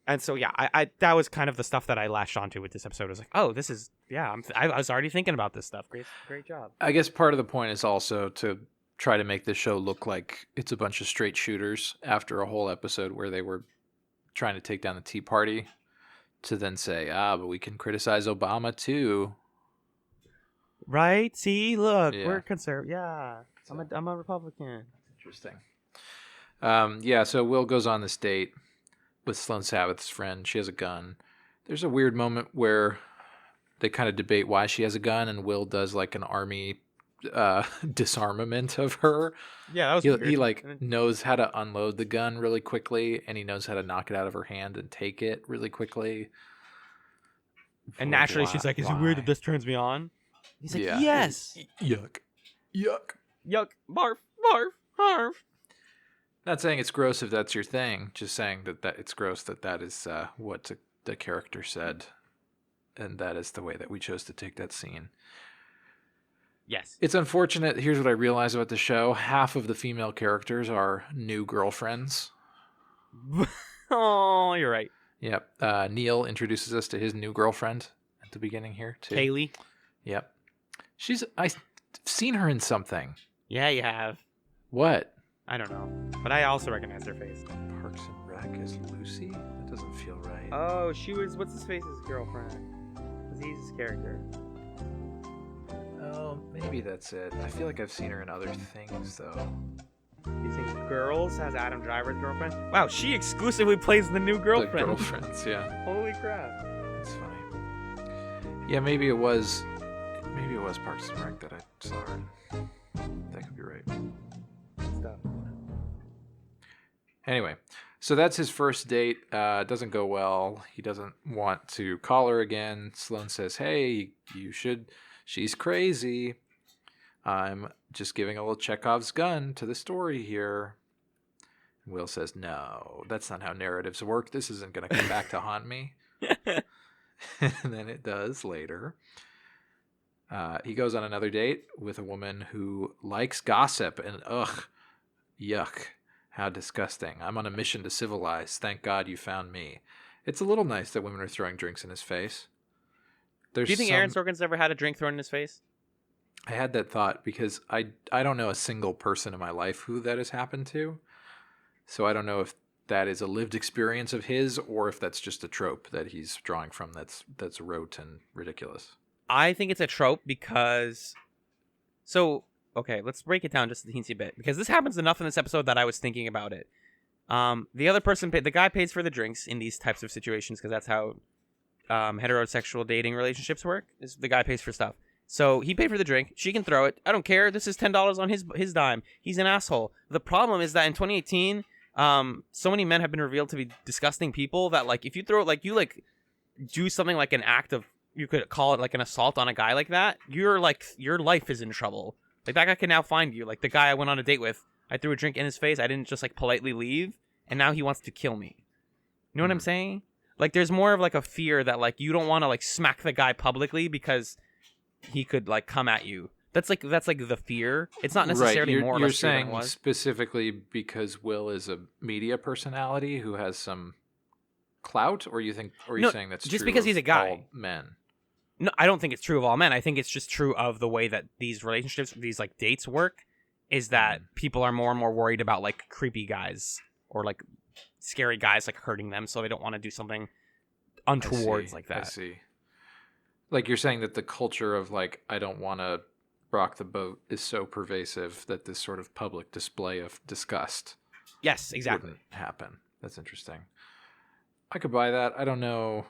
And so yeah, I that was kind of the stuff that I latched onto with this episode. I was like, oh, this is I was already thinking about this stuff. Great job. I guess part of the point is also to try to make this show look like it's a bunch of straight shooters after a whole episode where they were trying to take down the Tea Party, to then say, but we can criticize Obama too. Right? See, look, Yeah. we're conservative. Yeah, I'm a Republican. Interesting. So Will goes on this date with Sloane Sabbath's friend. She has a gun. There's a weird moment where they kind of debate why she has a gun, and Will does like an army disarmament of her. Yeah, that was he weird. like knows how to unload the gun really quickly, and he knows how to knock it out of her hand and take it really quickly. And naturally, she's like, "Is it weird that this turns me on?" He's like, Yeah. "Yes." Yuck. Yuck. Barf. Barf. Barf. Not saying it's gross if that's your thing, just saying that it's gross that is what the character said, and that is the way that we chose to take that scene. Yes. It's unfortunate. Here's what I realized about the show. Half of the female characters are new girlfriends. Oh, you're right. Yep. Neil introduces us to his new girlfriend at the beginning here, too. Kaylee. Yep. I've seen her in something. Yeah, you have. What? I don't know. But I also recognize her face. Parks and Rec as Lucy? That doesn't feel right. Oh, she was what's his face's girlfriend? Was he's his character? Oh, maybe that's it. I feel like I've seen her in other things, though. You think Girls has Adam Driver's girlfriend? Wow, she exclusively plays the new The girlfriend. girlfriends, yeah. Holy crap! That's funny. Yeah, maybe it was Parks and Rec that I saw her in. That could be right. Stuff. Anyway, so that's his first date. Doesn't go well. He doesn't want to call her again. Sloane says, hey, you should. She's crazy. I'm just giving a little Chekhov's gun to the story here. Will says, no, that's not how narratives work. This isn't going to come back to haunt me. And then it does later. He goes on another date with a woman who likes gossip and yuck, how disgusting. I'm on a mission to civilize. Thank God you found me. It's a little nice that women are throwing drinks in his face. Do you think Aaron Sorkin's ever had a drink thrown in his face? I had that thought because I don't know a single person in my life who that has happened to. So I don't know if that is a lived experience of his or if that's just a trope that he's drawing from that's rote and ridiculous. I think it's a trope because... So, okay, let's break it down just a teensy bit. Because this happens enough in this episode that I was thinking about it. The other person, the guy pays for the drinks in these types of situations because that's how heterosexual dating relationships work. Is the guy pays for stuff. So he paid for the drink. She can throw it. I don't care. This is $10 on his dime. He's an asshole. The problem is that in 2018, so many men have been revealed to be disgusting people that like if you throw it, like you like do something like an act of, you could call it like an assault on a guy like that. You're like your life is in trouble. Like that guy can now find you. Like the guy I went on a date with, I threw a drink in his face. I didn't just like politely leave, and now he wants to kill me. You know what I'm saying? Like there's more of like a fear that like you don't want to like smack the guy publicly because he could like come at you. That's like the fear. It's not necessarily right. more or you're less fear than it saying was. specifically because Will is a media personality who has some clout, or are you saying that's just true because of he's a guy. all men? No, I don't think it's true of all men. I think it's just true of the way that these relationships, these like dates work, is that people are more and more worried about like creepy guys or like scary guys like hurting them, so they don't want to do something untowards like that. I see. Like you're saying that the culture of like I don't want to rock the boat is so pervasive that this sort of public display of disgust Yes, exactly. wouldn't happen. That's interesting. I could buy that. I don't know.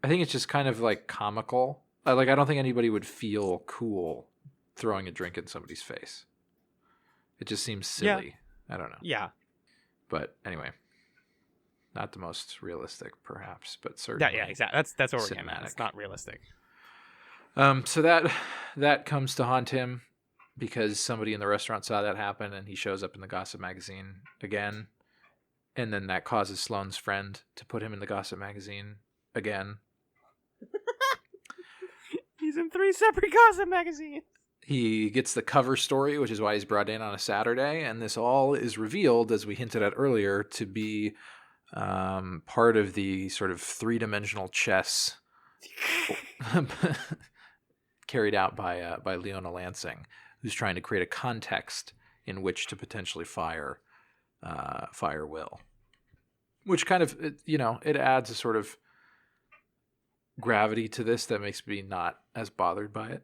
I think it's just kind of like comical. Like I don't think anybody would feel cool throwing a drink in somebody's face. It just seems silly. I don't know. Yeah. But anyway, not the most realistic, perhaps, but certainly. Yeah, exactly. That's what we're getting at. cinematic. It's not realistic. So that comes to haunt him because somebody in the restaurant saw that happen, and he shows up in the gossip magazine again, and then that causes Sloane's friend to put him in the gossip magazine again. He's in 3 separate gossip magazines. He gets the cover story, which is why he's brought in on a Saturday, and this all is revealed, as we hinted at earlier, to be part of the sort of three-dimensional chess carried out by Leona Lansing, who's trying to create a context in which to potentially fire Will, which kind of it adds a sort of gravity to this that makes me not as bothered by it.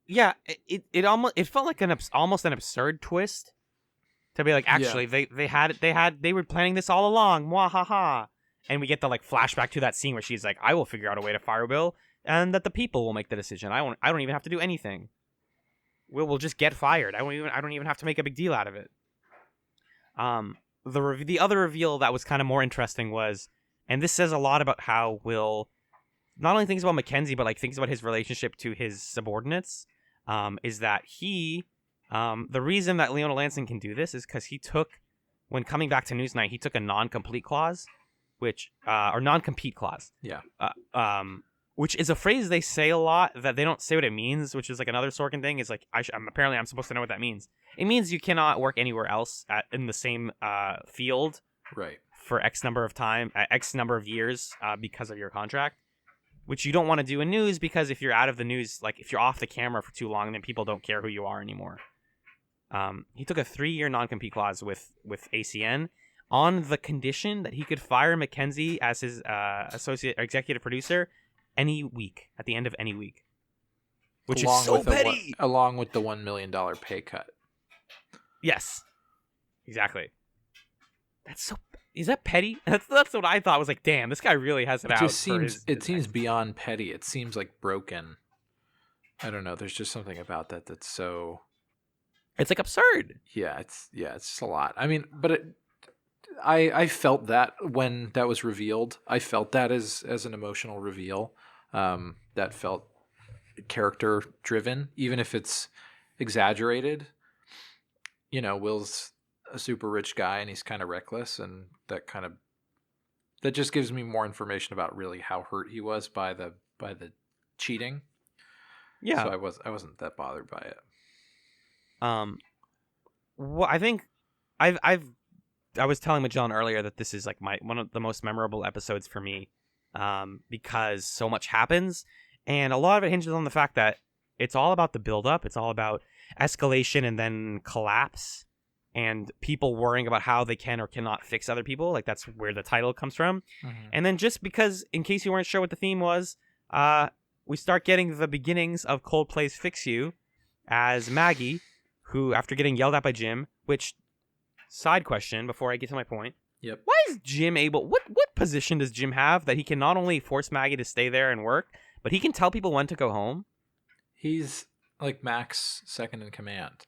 Yeah, it felt like almost an absurd twist to be like, actually they were planning this all along, mwahaha. And we get the like flashback to that scene where she's like, I will figure out a way to fire Will, and that the people will make the decision. I don't even have to do anything. Will just get fired. I don't even have to make a big deal out of it. The other reveal that was kind of more interesting was, and this says a lot about how Will not only thinks about Mackenzie, but like thinks about his relationship to his subordinates, is that the reason that Leona Lansing can do this is because when coming back to Newsnight, he took a non-complete clause, or non-compete clause. Yeah. which is a phrase they say a lot that they don't say what it means, which is like another Sorkin thing. Is like apparently I'm supposed to know what that means. It means you cannot work anywhere else in the same field Right. for X number of years because of your contract, which you don't want to do in news, because if you're out of the news, like if you're off the camera for too long, then people don't care who you are anymore. He took a 3-year non-compete clause with ACN on the condition that he could fire Mackenzie as his associate or executive producer any week, at the end of any week, which is so petty. Along with the $1 million pay cut. Yes, exactly. That's so. Is that petty? That's what I thought. Was like, damn, this guy really has it out. It seems beyond petty. It seems like broken. I don't know. There's just something about that that's so. It's like absurd. Yeah, it's just a lot. I mean, but I felt that when that was revealed. I felt that as an emotional reveal. That felt character driven, even if it's exaggerated. You know, Will's a super rich guy and he's kind of reckless, and that just gives me more information about really how hurt he was by the cheating. Yeah. So I wasn't that bothered by it. Well, I think I was telling Magellan earlier that this is like one of the most memorable episodes for me, because so much happens, and a lot of it hinges on the fact that it's all about the build-up. It's all about escalation and then collapse, and people worrying about how they can or cannot fix other people. Like, that's where the title comes from. Mm-hmm. And then, just because, in case you weren't sure what the theme was, we start getting the beginnings of Coldplay's Fix You as Maggie, who, after getting yelled at by Jim, which, side question before I get to my point. Yep. Why is Jim able, what position does Jim have that he can not only force Maggie to stay there and work, but he can tell people when to go home? He's like Mac's second in command.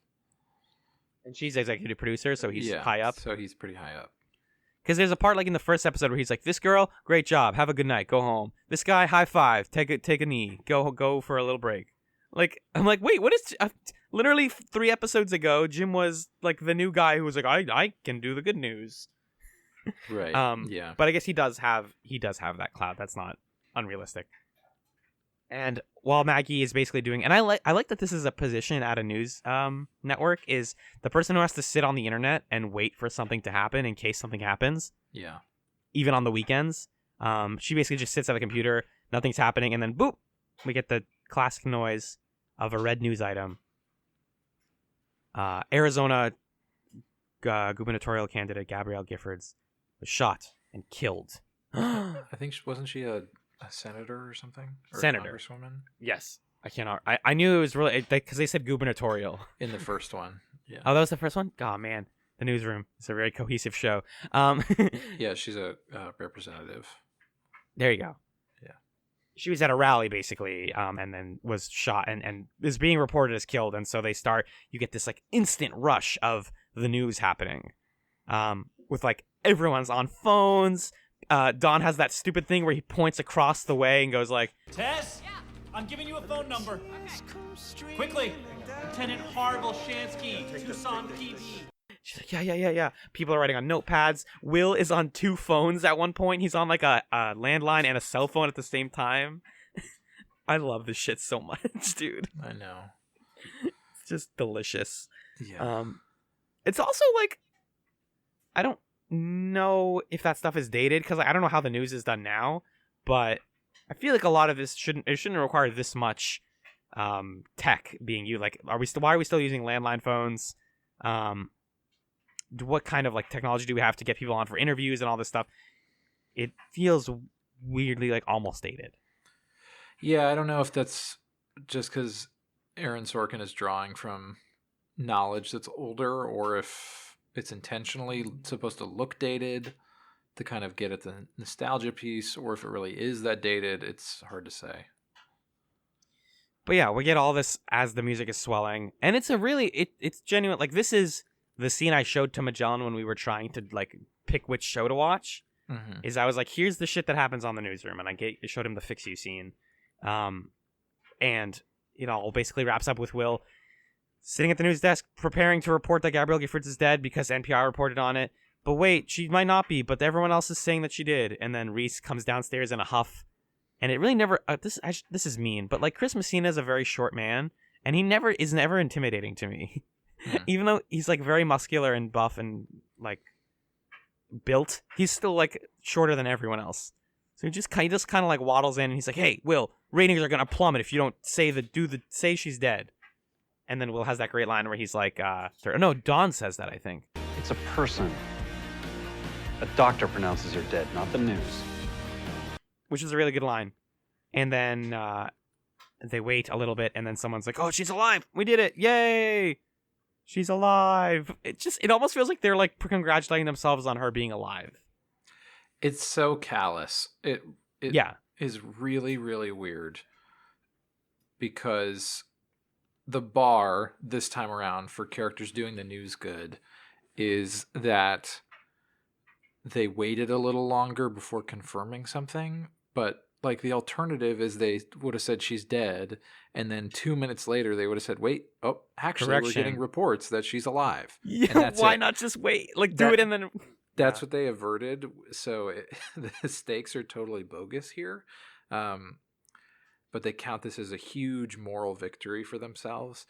And she's executive producer, so he's high up. So he's pretty high up. Because there's a part like in the first episode where he's like, "This girl, great job, have a good night, go home. This guy, high five, take a knee, go for a little break." Like, I'm like, wait, what is? Literally 3 episodes ago, Jim was like the new guy who was like, I can do the good news. Right. Yeah. But I guess he does have that clout. That's not unrealistic. And while Maggie is basically doing, and I like that this is a position at a news network, is the person who has to sit on the internet and wait for something to happen in case something happens. Yeah. Even on the weekends. She basically just sits at the computer, nothing's happening, and then boop, we get the classic noise of a red news item. Arizona gubernatorial candidate Gabrielle Giffords was shot and killed. I think wasn't she a senator or something? Or Senator. Congresswoman? Yes. I cannot. I knew it was really, because they said gubernatorial. In the first one. Yeah. Oh, that was the first one? Oh, man. The Newsroom. It's a very cohesive show. Yeah, she's a representative. There you go. Yeah. She was at a rally, basically, and then was shot and is being reported as killed. And so you get this, like, instant rush of the news happening. With, like, everyone's on phones. Don has that stupid thing where he points across the way and goes like, Tess? Yeah. I'm giving you a phone number. Okay. Quickly. Lieutenant Harville Shansky, Tucson PD. She's like, yeah. People are writing on notepads. Will is on 2 phones at one point. He's on like a landline and a cell phone at the same time. I love this shit so much, dude. I know. It's just delicious. Yeah. It's also like, I don't know if that stuff is dated, because I don't know how the news is done now, but I feel like a lot of this shouldn't require this much tech being used. Like, why are we still using landline phones? What kind of like technology do we have to get people on for interviews and all this stuff? It feels weirdly like almost dated. Yeah, I don't know if that's just because Aaron Sorkin is drawing from knowledge that's older, or if it's intentionally supposed to look dated to kind of get at the nostalgia piece, or if it really is that dated. It's hard to say. But yeah, we get all this as the music is swelling, and it's it's genuine. Like, this is the scene I showed to Magellan when we were trying to like pick which show to watch. Mm-hmm. Is I was like, here's the shit that happens on the Newsroom, and I showed him the Fix You scene, and it all basically wraps up with Will sitting at the news desk preparing to report that Gabrielle Giffords is dead because NPR reported on it. But wait, she might not be, but everyone else is saying that she did. And then Reese comes downstairs in a huff And it really never. This is mean, but like Chris Messina is a very short man, and he is never intimidating to me. Even though he's like very muscular and buff and like built, he's still like shorter than everyone else. So he just kind of like waddles in and he's like, "Hey, Will, ratings are gonna plummet if you don't say she's dead." And then Will has that great line where he's like, no, Dawn says that, I think. It's a person. A doctor pronounces her dead, not the news. Which is a really good line. And then they wait a little bit, and then someone's like, "Oh, she's alive! We did it! Yay! She's alive!" It almost feels like they're like congratulating themselves on her being alive. It's so callous. It Yeah. is really, really weird because the bar this time around for characters doing the news good is that they waited a little longer before confirming something, but like the alternative is they would have said she's dead, and then 2 minutes later they would have said, "Wait, oh, actually, Correction. we're getting reports that she's alive." Yeah, And that's why it. not just wait? Like, do it and then... That's what they averted. So the stakes are totally bogus here. But they count this as a huge moral victory for themselves.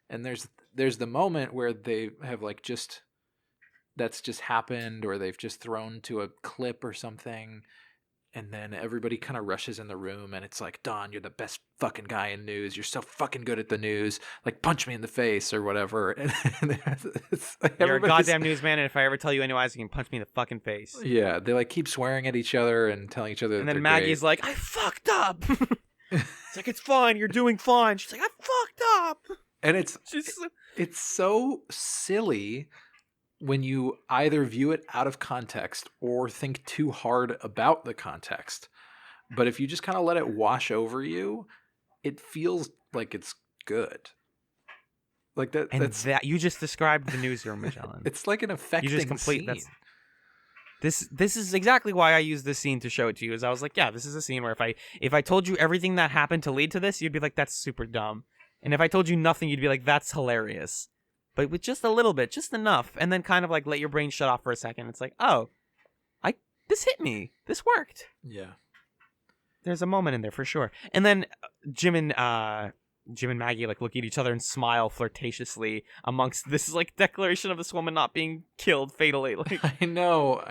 And there's the moment where they have like that's just happened, or they've just thrown to a clip or something. And then everybody kind of rushes in the room and it's like, "Don, you're the best fucking guy in news. You're so fucking good at the news. Like, punch me in the face," or whatever. And it's like You're a everybody's- goddamn newsman, and if I ever tell you anyways, you can punch me in the fucking face. Yeah, they like keep swearing at each other and telling each other And that then they're Maggie's great. like, "I fucked up." It's like, "It's fine, you're doing fine." She's like, "I fucked up." And it's She's so silly when you either view it out of context or think too hard about the context. But if you just kind of let it wash over you, it feels like it's good. Like that. and That's that you just described the newsroom, Magellan. it's like an affecting You just complete scene. This is exactly why I used this scene to show it to you. Is I was like, yeah, this is a scene where if I told you everything that happened to lead to this, you'd be like, that's super dumb. And if I told you nothing, you'd be like, that's hilarious. But with just a little bit, just enough, and then kind of like let your brain shut off for a second. It's like, oh, this hit me. This worked. Yeah. There's a moment in there for sure. And then Jim and Maggie like look at each other and smile flirtatiously amongst this like declaration of this woman not being killed fatally. Like, I know.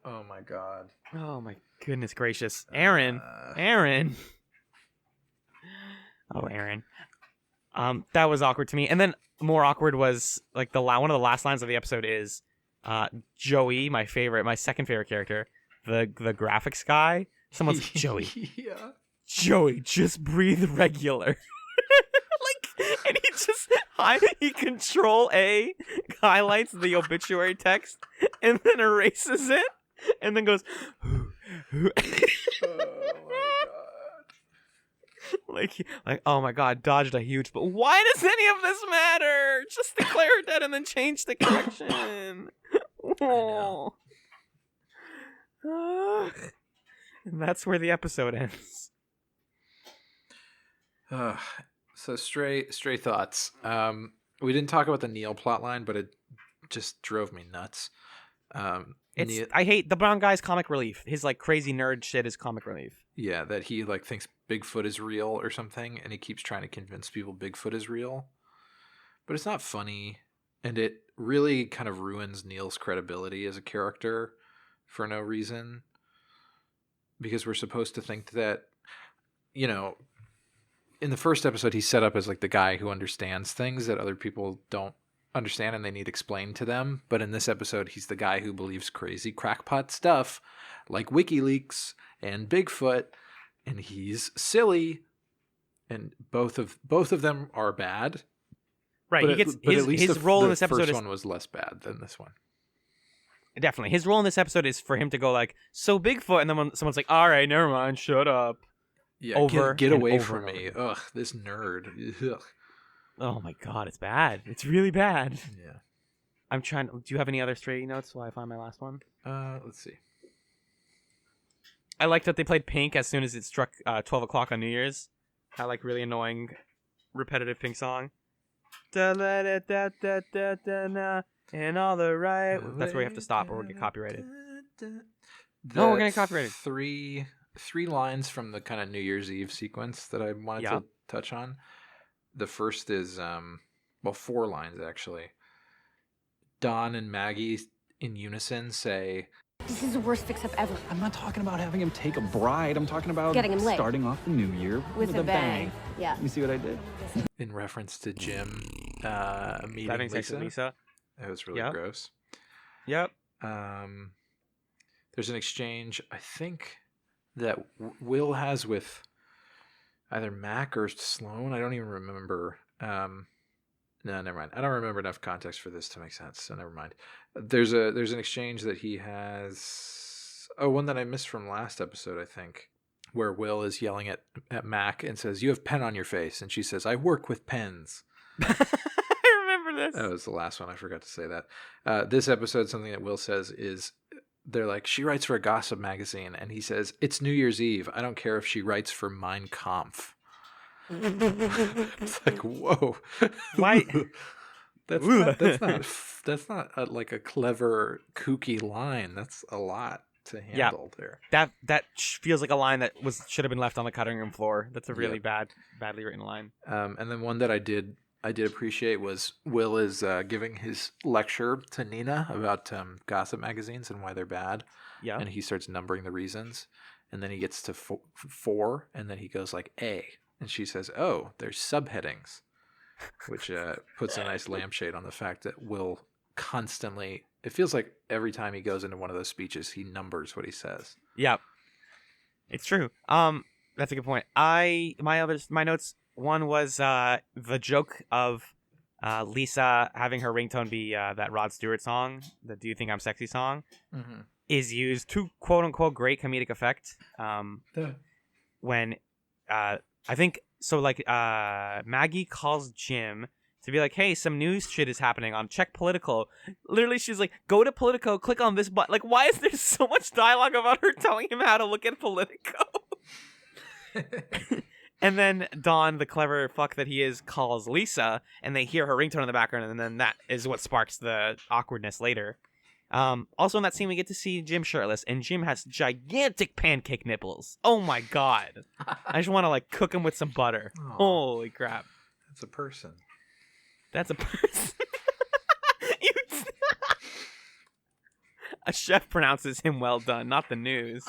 Oh my god. oh my goodness gracious, Aaron. Oh, Aaron. That was awkward to me. And then more awkward was like one of the last lines of the episode is Joey, my second favorite character, the graphics guy. Someone's like, "Joey, Yeah. Joey, just breathe regular." Like, and he Control A highlights the obituary text and then erases it and then goes, Oh my god. like, oh my god, dodged a huge. But why does any of this matter? Just declare her dead and then change the correction. know. And that's where the episode ends. So stray thoughts. We didn't talk about the Neil plotline, but it just drove me nuts. Neil, I hate the brown guy's comic relief. His like crazy nerd shit is comic relief. yeah, that he like thinks Bigfoot is real or something, and he keeps trying to convince people Bigfoot is real. But it's not funny, and it really kind of ruins Neil's credibility as a character for no reason. Because we're supposed to think that, you know, in the first episode, he's set up as like the guy who understands things that other people don't understand and they need explained to them. But in this episode, he's the guy who believes crazy crackpot stuff like WikiLeaks and Bigfoot, and he's silly. And both of them are bad. Right. But He gets but at least his the role in the this episode first is one was less bad than this one. definitely his role in this episode is for him to go like, "So Bigfoot," and then when someone's like, "All right, never mind, shut up." Yeah, Over get and away over from and me. over. Ugh, this nerd. Ugh. Oh my god, it's bad. It's really bad. Yeah. I'm trying. Do you have any other stray notes while I find my last one? Let's see. I liked that they played Pink as soon as it struck 12 o'clock on New Year's. That like really annoying, repetitive Pink song. Da da da da da da da na, and all the right. That's where we have to stop or we'll get copyrighted. No, we're gonna get copyrighted. 3 three lines from the kind of New Year's Eve sequence that I wanted to touch on. The first is, well, 4 lines actually. Don and Maggie in unison say, This is the worst fix-up ever. I'm not talking about having him take a bride. I'm talking about Getting him laid. starting off the new year With a bang. Yeah. You see what I did? in reference to Jim meeting Having sex with Lisa. That was really Yep. gross. Yep. There's an exchange, I think, that Will has with either Mac or Sloan. I don't even remember. No, never mind. I don't remember enough context for this to make sense, so never mind. There's an exchange that he has. Oh, one that I missed from last episode, I think, where Will is yelling at Mac and says, "You have pen on your face," and she says, "I work with pens." I remember this. That was the last one. I forgot to say that. This episode, something that Will says is, they're like, she writes for a gossip magazine, and he says, "It's New Year's Eve. I don't care if she writes for Mein Kampf." It's like, whoa. Why? That's not like a clever, kooky line. That's a lot to handle there. That feels like a line that should have been left on the cutting room floor. That's a really badly written line. And then one that I did appreciate was Will is giving his lecture to Nina about gossip magazines and why they're bad. Yeah. And he starts numbering the reasons, and then he gets to 4, and then he goes like A, and she says, "Oh, there's subheadings," which puts a nice lampshade on the fact that Will constantly. It feels like every time he goes into one of those speeches, he numbers what he says. Yeah. It's true. That's a good point. My notes. One was the joke of Lisa having her ringtone be that Rod Stewart song, the "Do You Think I'm Sexy" song, is used to quote unquote great comedic effect. When I think so, like Maggie calls Jim to be like, "Hey, some news shit is happening on Check Politico." Literally, she's like, "Go to Politico, click on this button." Like, why is there so much dialogue about her telling him how to look at Politico? And then Don, the clever fuck that he is, calls Lisa, and they hear her ringtone in the background, and then that is what sparks the awkwardness later. Also in that scene, we get to see Jim shirtless, and Jim has gigantic pancake nipples. Oh my god. I just want to like cook him with some butter. Aww. Holy crap. That's a person. That's a person. A chef pronounces him well done, not the news.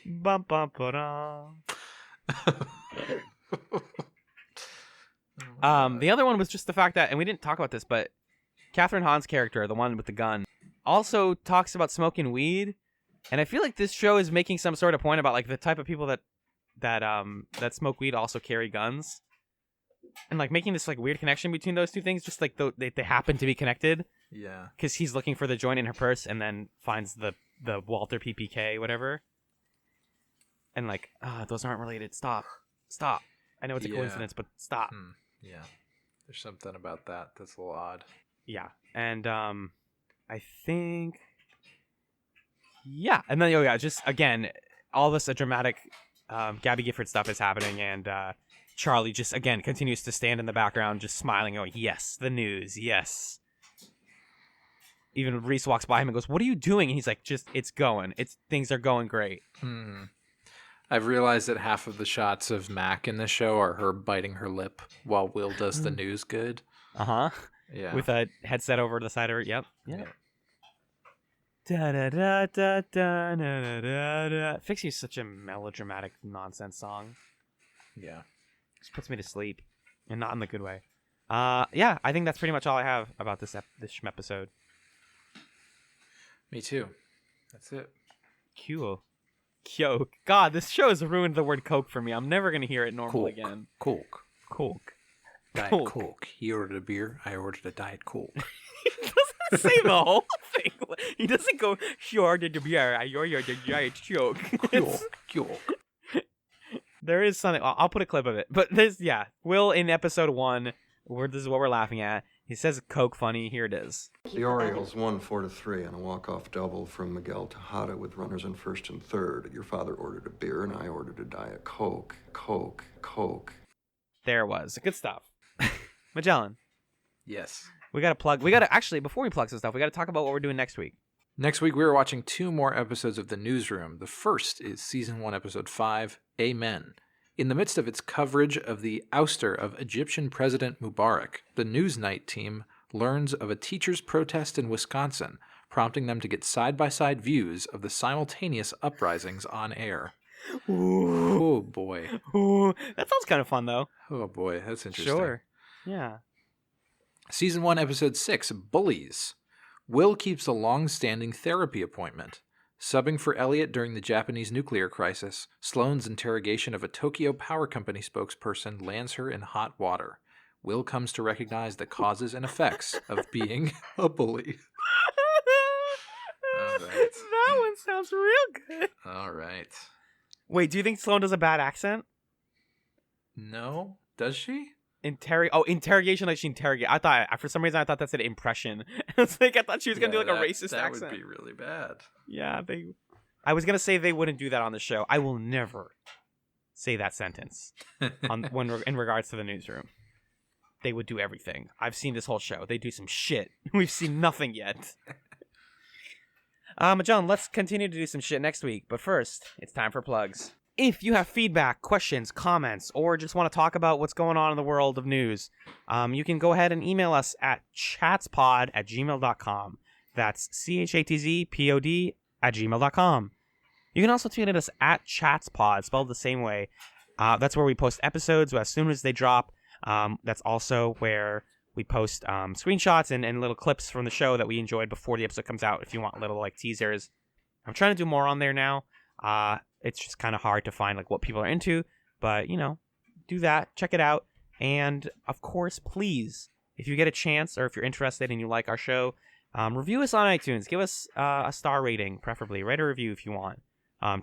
Bum, bum, ba-dum. The other one was just the fact that, and we didn't talk about this, but Catherine Hahn's character, the one with the gun, also talks about smoking weed, and I feel like this show is making some sort of point about like the type of people that smoke weed also carry guns, and like making this like weird connection between those two things, just like they happen to be connected. Yeah, because he's looking for the joint in her purse and then finds the Walter PPK whatever, and like those aren't related. Stop. I know it's a coincidence, but stop. Yeah, there's something about that that's a little odd. Yeah, and I think, and then just again, all this dramatic Gabby Gifford stuff is happening, and Charlie just again continues to stand in the background, just smiling, going, "Yes, the news, yes." Even Reese walks by him and goes, "What are you doing?" And he's like, it's going. Things are going great. I've realized that half of the shots of Mac in this show are her biting her lip while Will does the news good. Yeah. With a headset over the side of her. Yep. Yeah. Da da da da da da da da. Fix You's such a melodramatic nonsense song. Yeah. Just puts me to sleep, and not in the good way. I think that's pretty much all I have about this episode. Me too. That's it. Cool. Cyoke. God, this show has ruined the word Coke for me. I'm never gonna hear it normal again. Coke. Diet Coke. Coke. He ordered a beer. I ordered a Diet Coke. He doesn't say the whole thing. He doesn't go, "He ordered a beer. I ordered a Diet Coke." Coke. There is something. I'll put a clip of it. But Will in episode 1, this is what we're laughing at. He says Coke funny. Here it is. The Orioles won 4-3 on a walk-off double from Miguel Tejada with runners in first and third. Your father ordered a beer, and I ordered a Diet Coke. Coke. There it was. Good stuff. Magellan. Yes. We got to actually, before we plug some stuff, we got to talk about what we're doing next week. Next week, we are watching 2 more episodes of The Newsroom. The first is Season 1, Episode 5, Amen. In the midst of its coverage of the ouster of Egyptian President Mubarak, the Newsnight team learns of a teachers' protest in Wisconsin, prompting them to get side-by-side views of the simultaneous uprisings on air. Ooh. Oh, boy. Ooh. That sounds kind of fun, though. Oh, boy. That's interesting. Sure. Yeah. Season 1, Episode 6, Bullies. Will keeps a long-standing therapy appointment. Subbing for Elliot during the Japanese nuclear crisis, Sloane's interrogation of a Tokyo Power Company spokesperson lands her in hot water. Will comes to recognize the causes and effects of being a bully. All right. That one sounds real good. All right. Wait, do you think Sloane does a bad accent? No? Does she? Interrogation, like she interrogate. I thought, for some reason, I thought that said impression. It's like, I thought she was going to do like a racist accent. That would be really bad. Yeah, I was going to say they wouldn't do that on the show. I will never say that sentence in regards to the Newsroom. They would do everything. I've seen this whole show. They do some shit. We've seen nothing yet. John, let's continue to do some shit next week. But first, it's time for plugs. If you have feedback, questions, comments, or just want to talk about what's going on in the world of news, you can go ahead and email us at chatspod@gmail.com. That's CHATZPOD@gmail.com. You can also tweet at us at chatspod, spelled the same way. That's where we post episodes as soon as they drop. That's also where we post screenshots and little clips from the show that we enjoyed before the episode comes out, if you want little like teasers. I'm trying to do more on there now. It's just kind of hard to find like what people are into, but do that, check it out. And of course, please, if you get a chance or if you're interested and you like our show, review us on iTunes. Give us a star rating, preferably. Write a review if you want.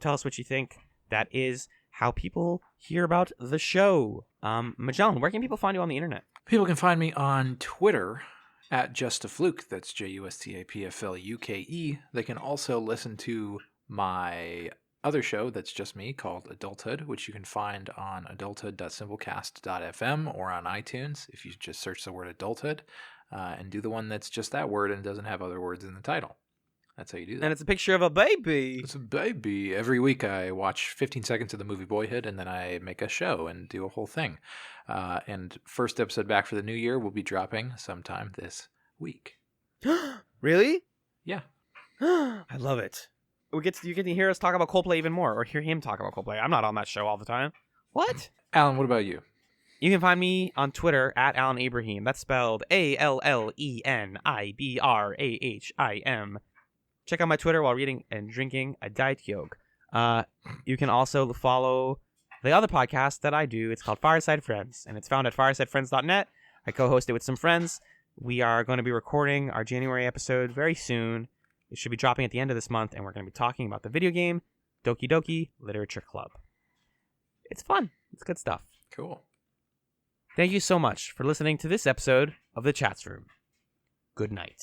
Tell us what you think. That is how people hear about the show. Magellan, where can people find you on the internet? People can find me on Twitter at JustAFluke. That's JUSTAPFLUKE. They can also listen to my other show that's just me called Adulthood, which you can find on adulthood.simplecast.fm or on iTunes if you just search the word adulthood and do the one that's just that word and doesn't have other words in the title. That's how you do that. And it's a picture of a baby. It's a baby. Every week I watch 15 seconds of the movie Boyhood and then I make a show and do a whole thing. And first episode back for the new year will be dropping sometime this week. Really? Yeah. I love it. You get to hear us talk about Coldplay even more, or hear him talk about Coldplay. I'm not on that show all the time. What? Alan, what about you? You can find me on Twitter at Alan Ibrahim. That's spelled ALLENIBRAHIM. Check out my Twitter while reading and drinking a Diet Cyoke. You can also follow the other podcast that I do. It's called Fireside Friends, and it's found at firesidefriends.net. I co-host it with some friends. We are going to be recording our January episode very soon. It should be dropping at the end of this month, and we're going to be talking about the video game Doki Doki Literature Club. It's fun. It's good stuff. Cool. Thank you so much for listening to this episode of the ChatzRoom. Good night.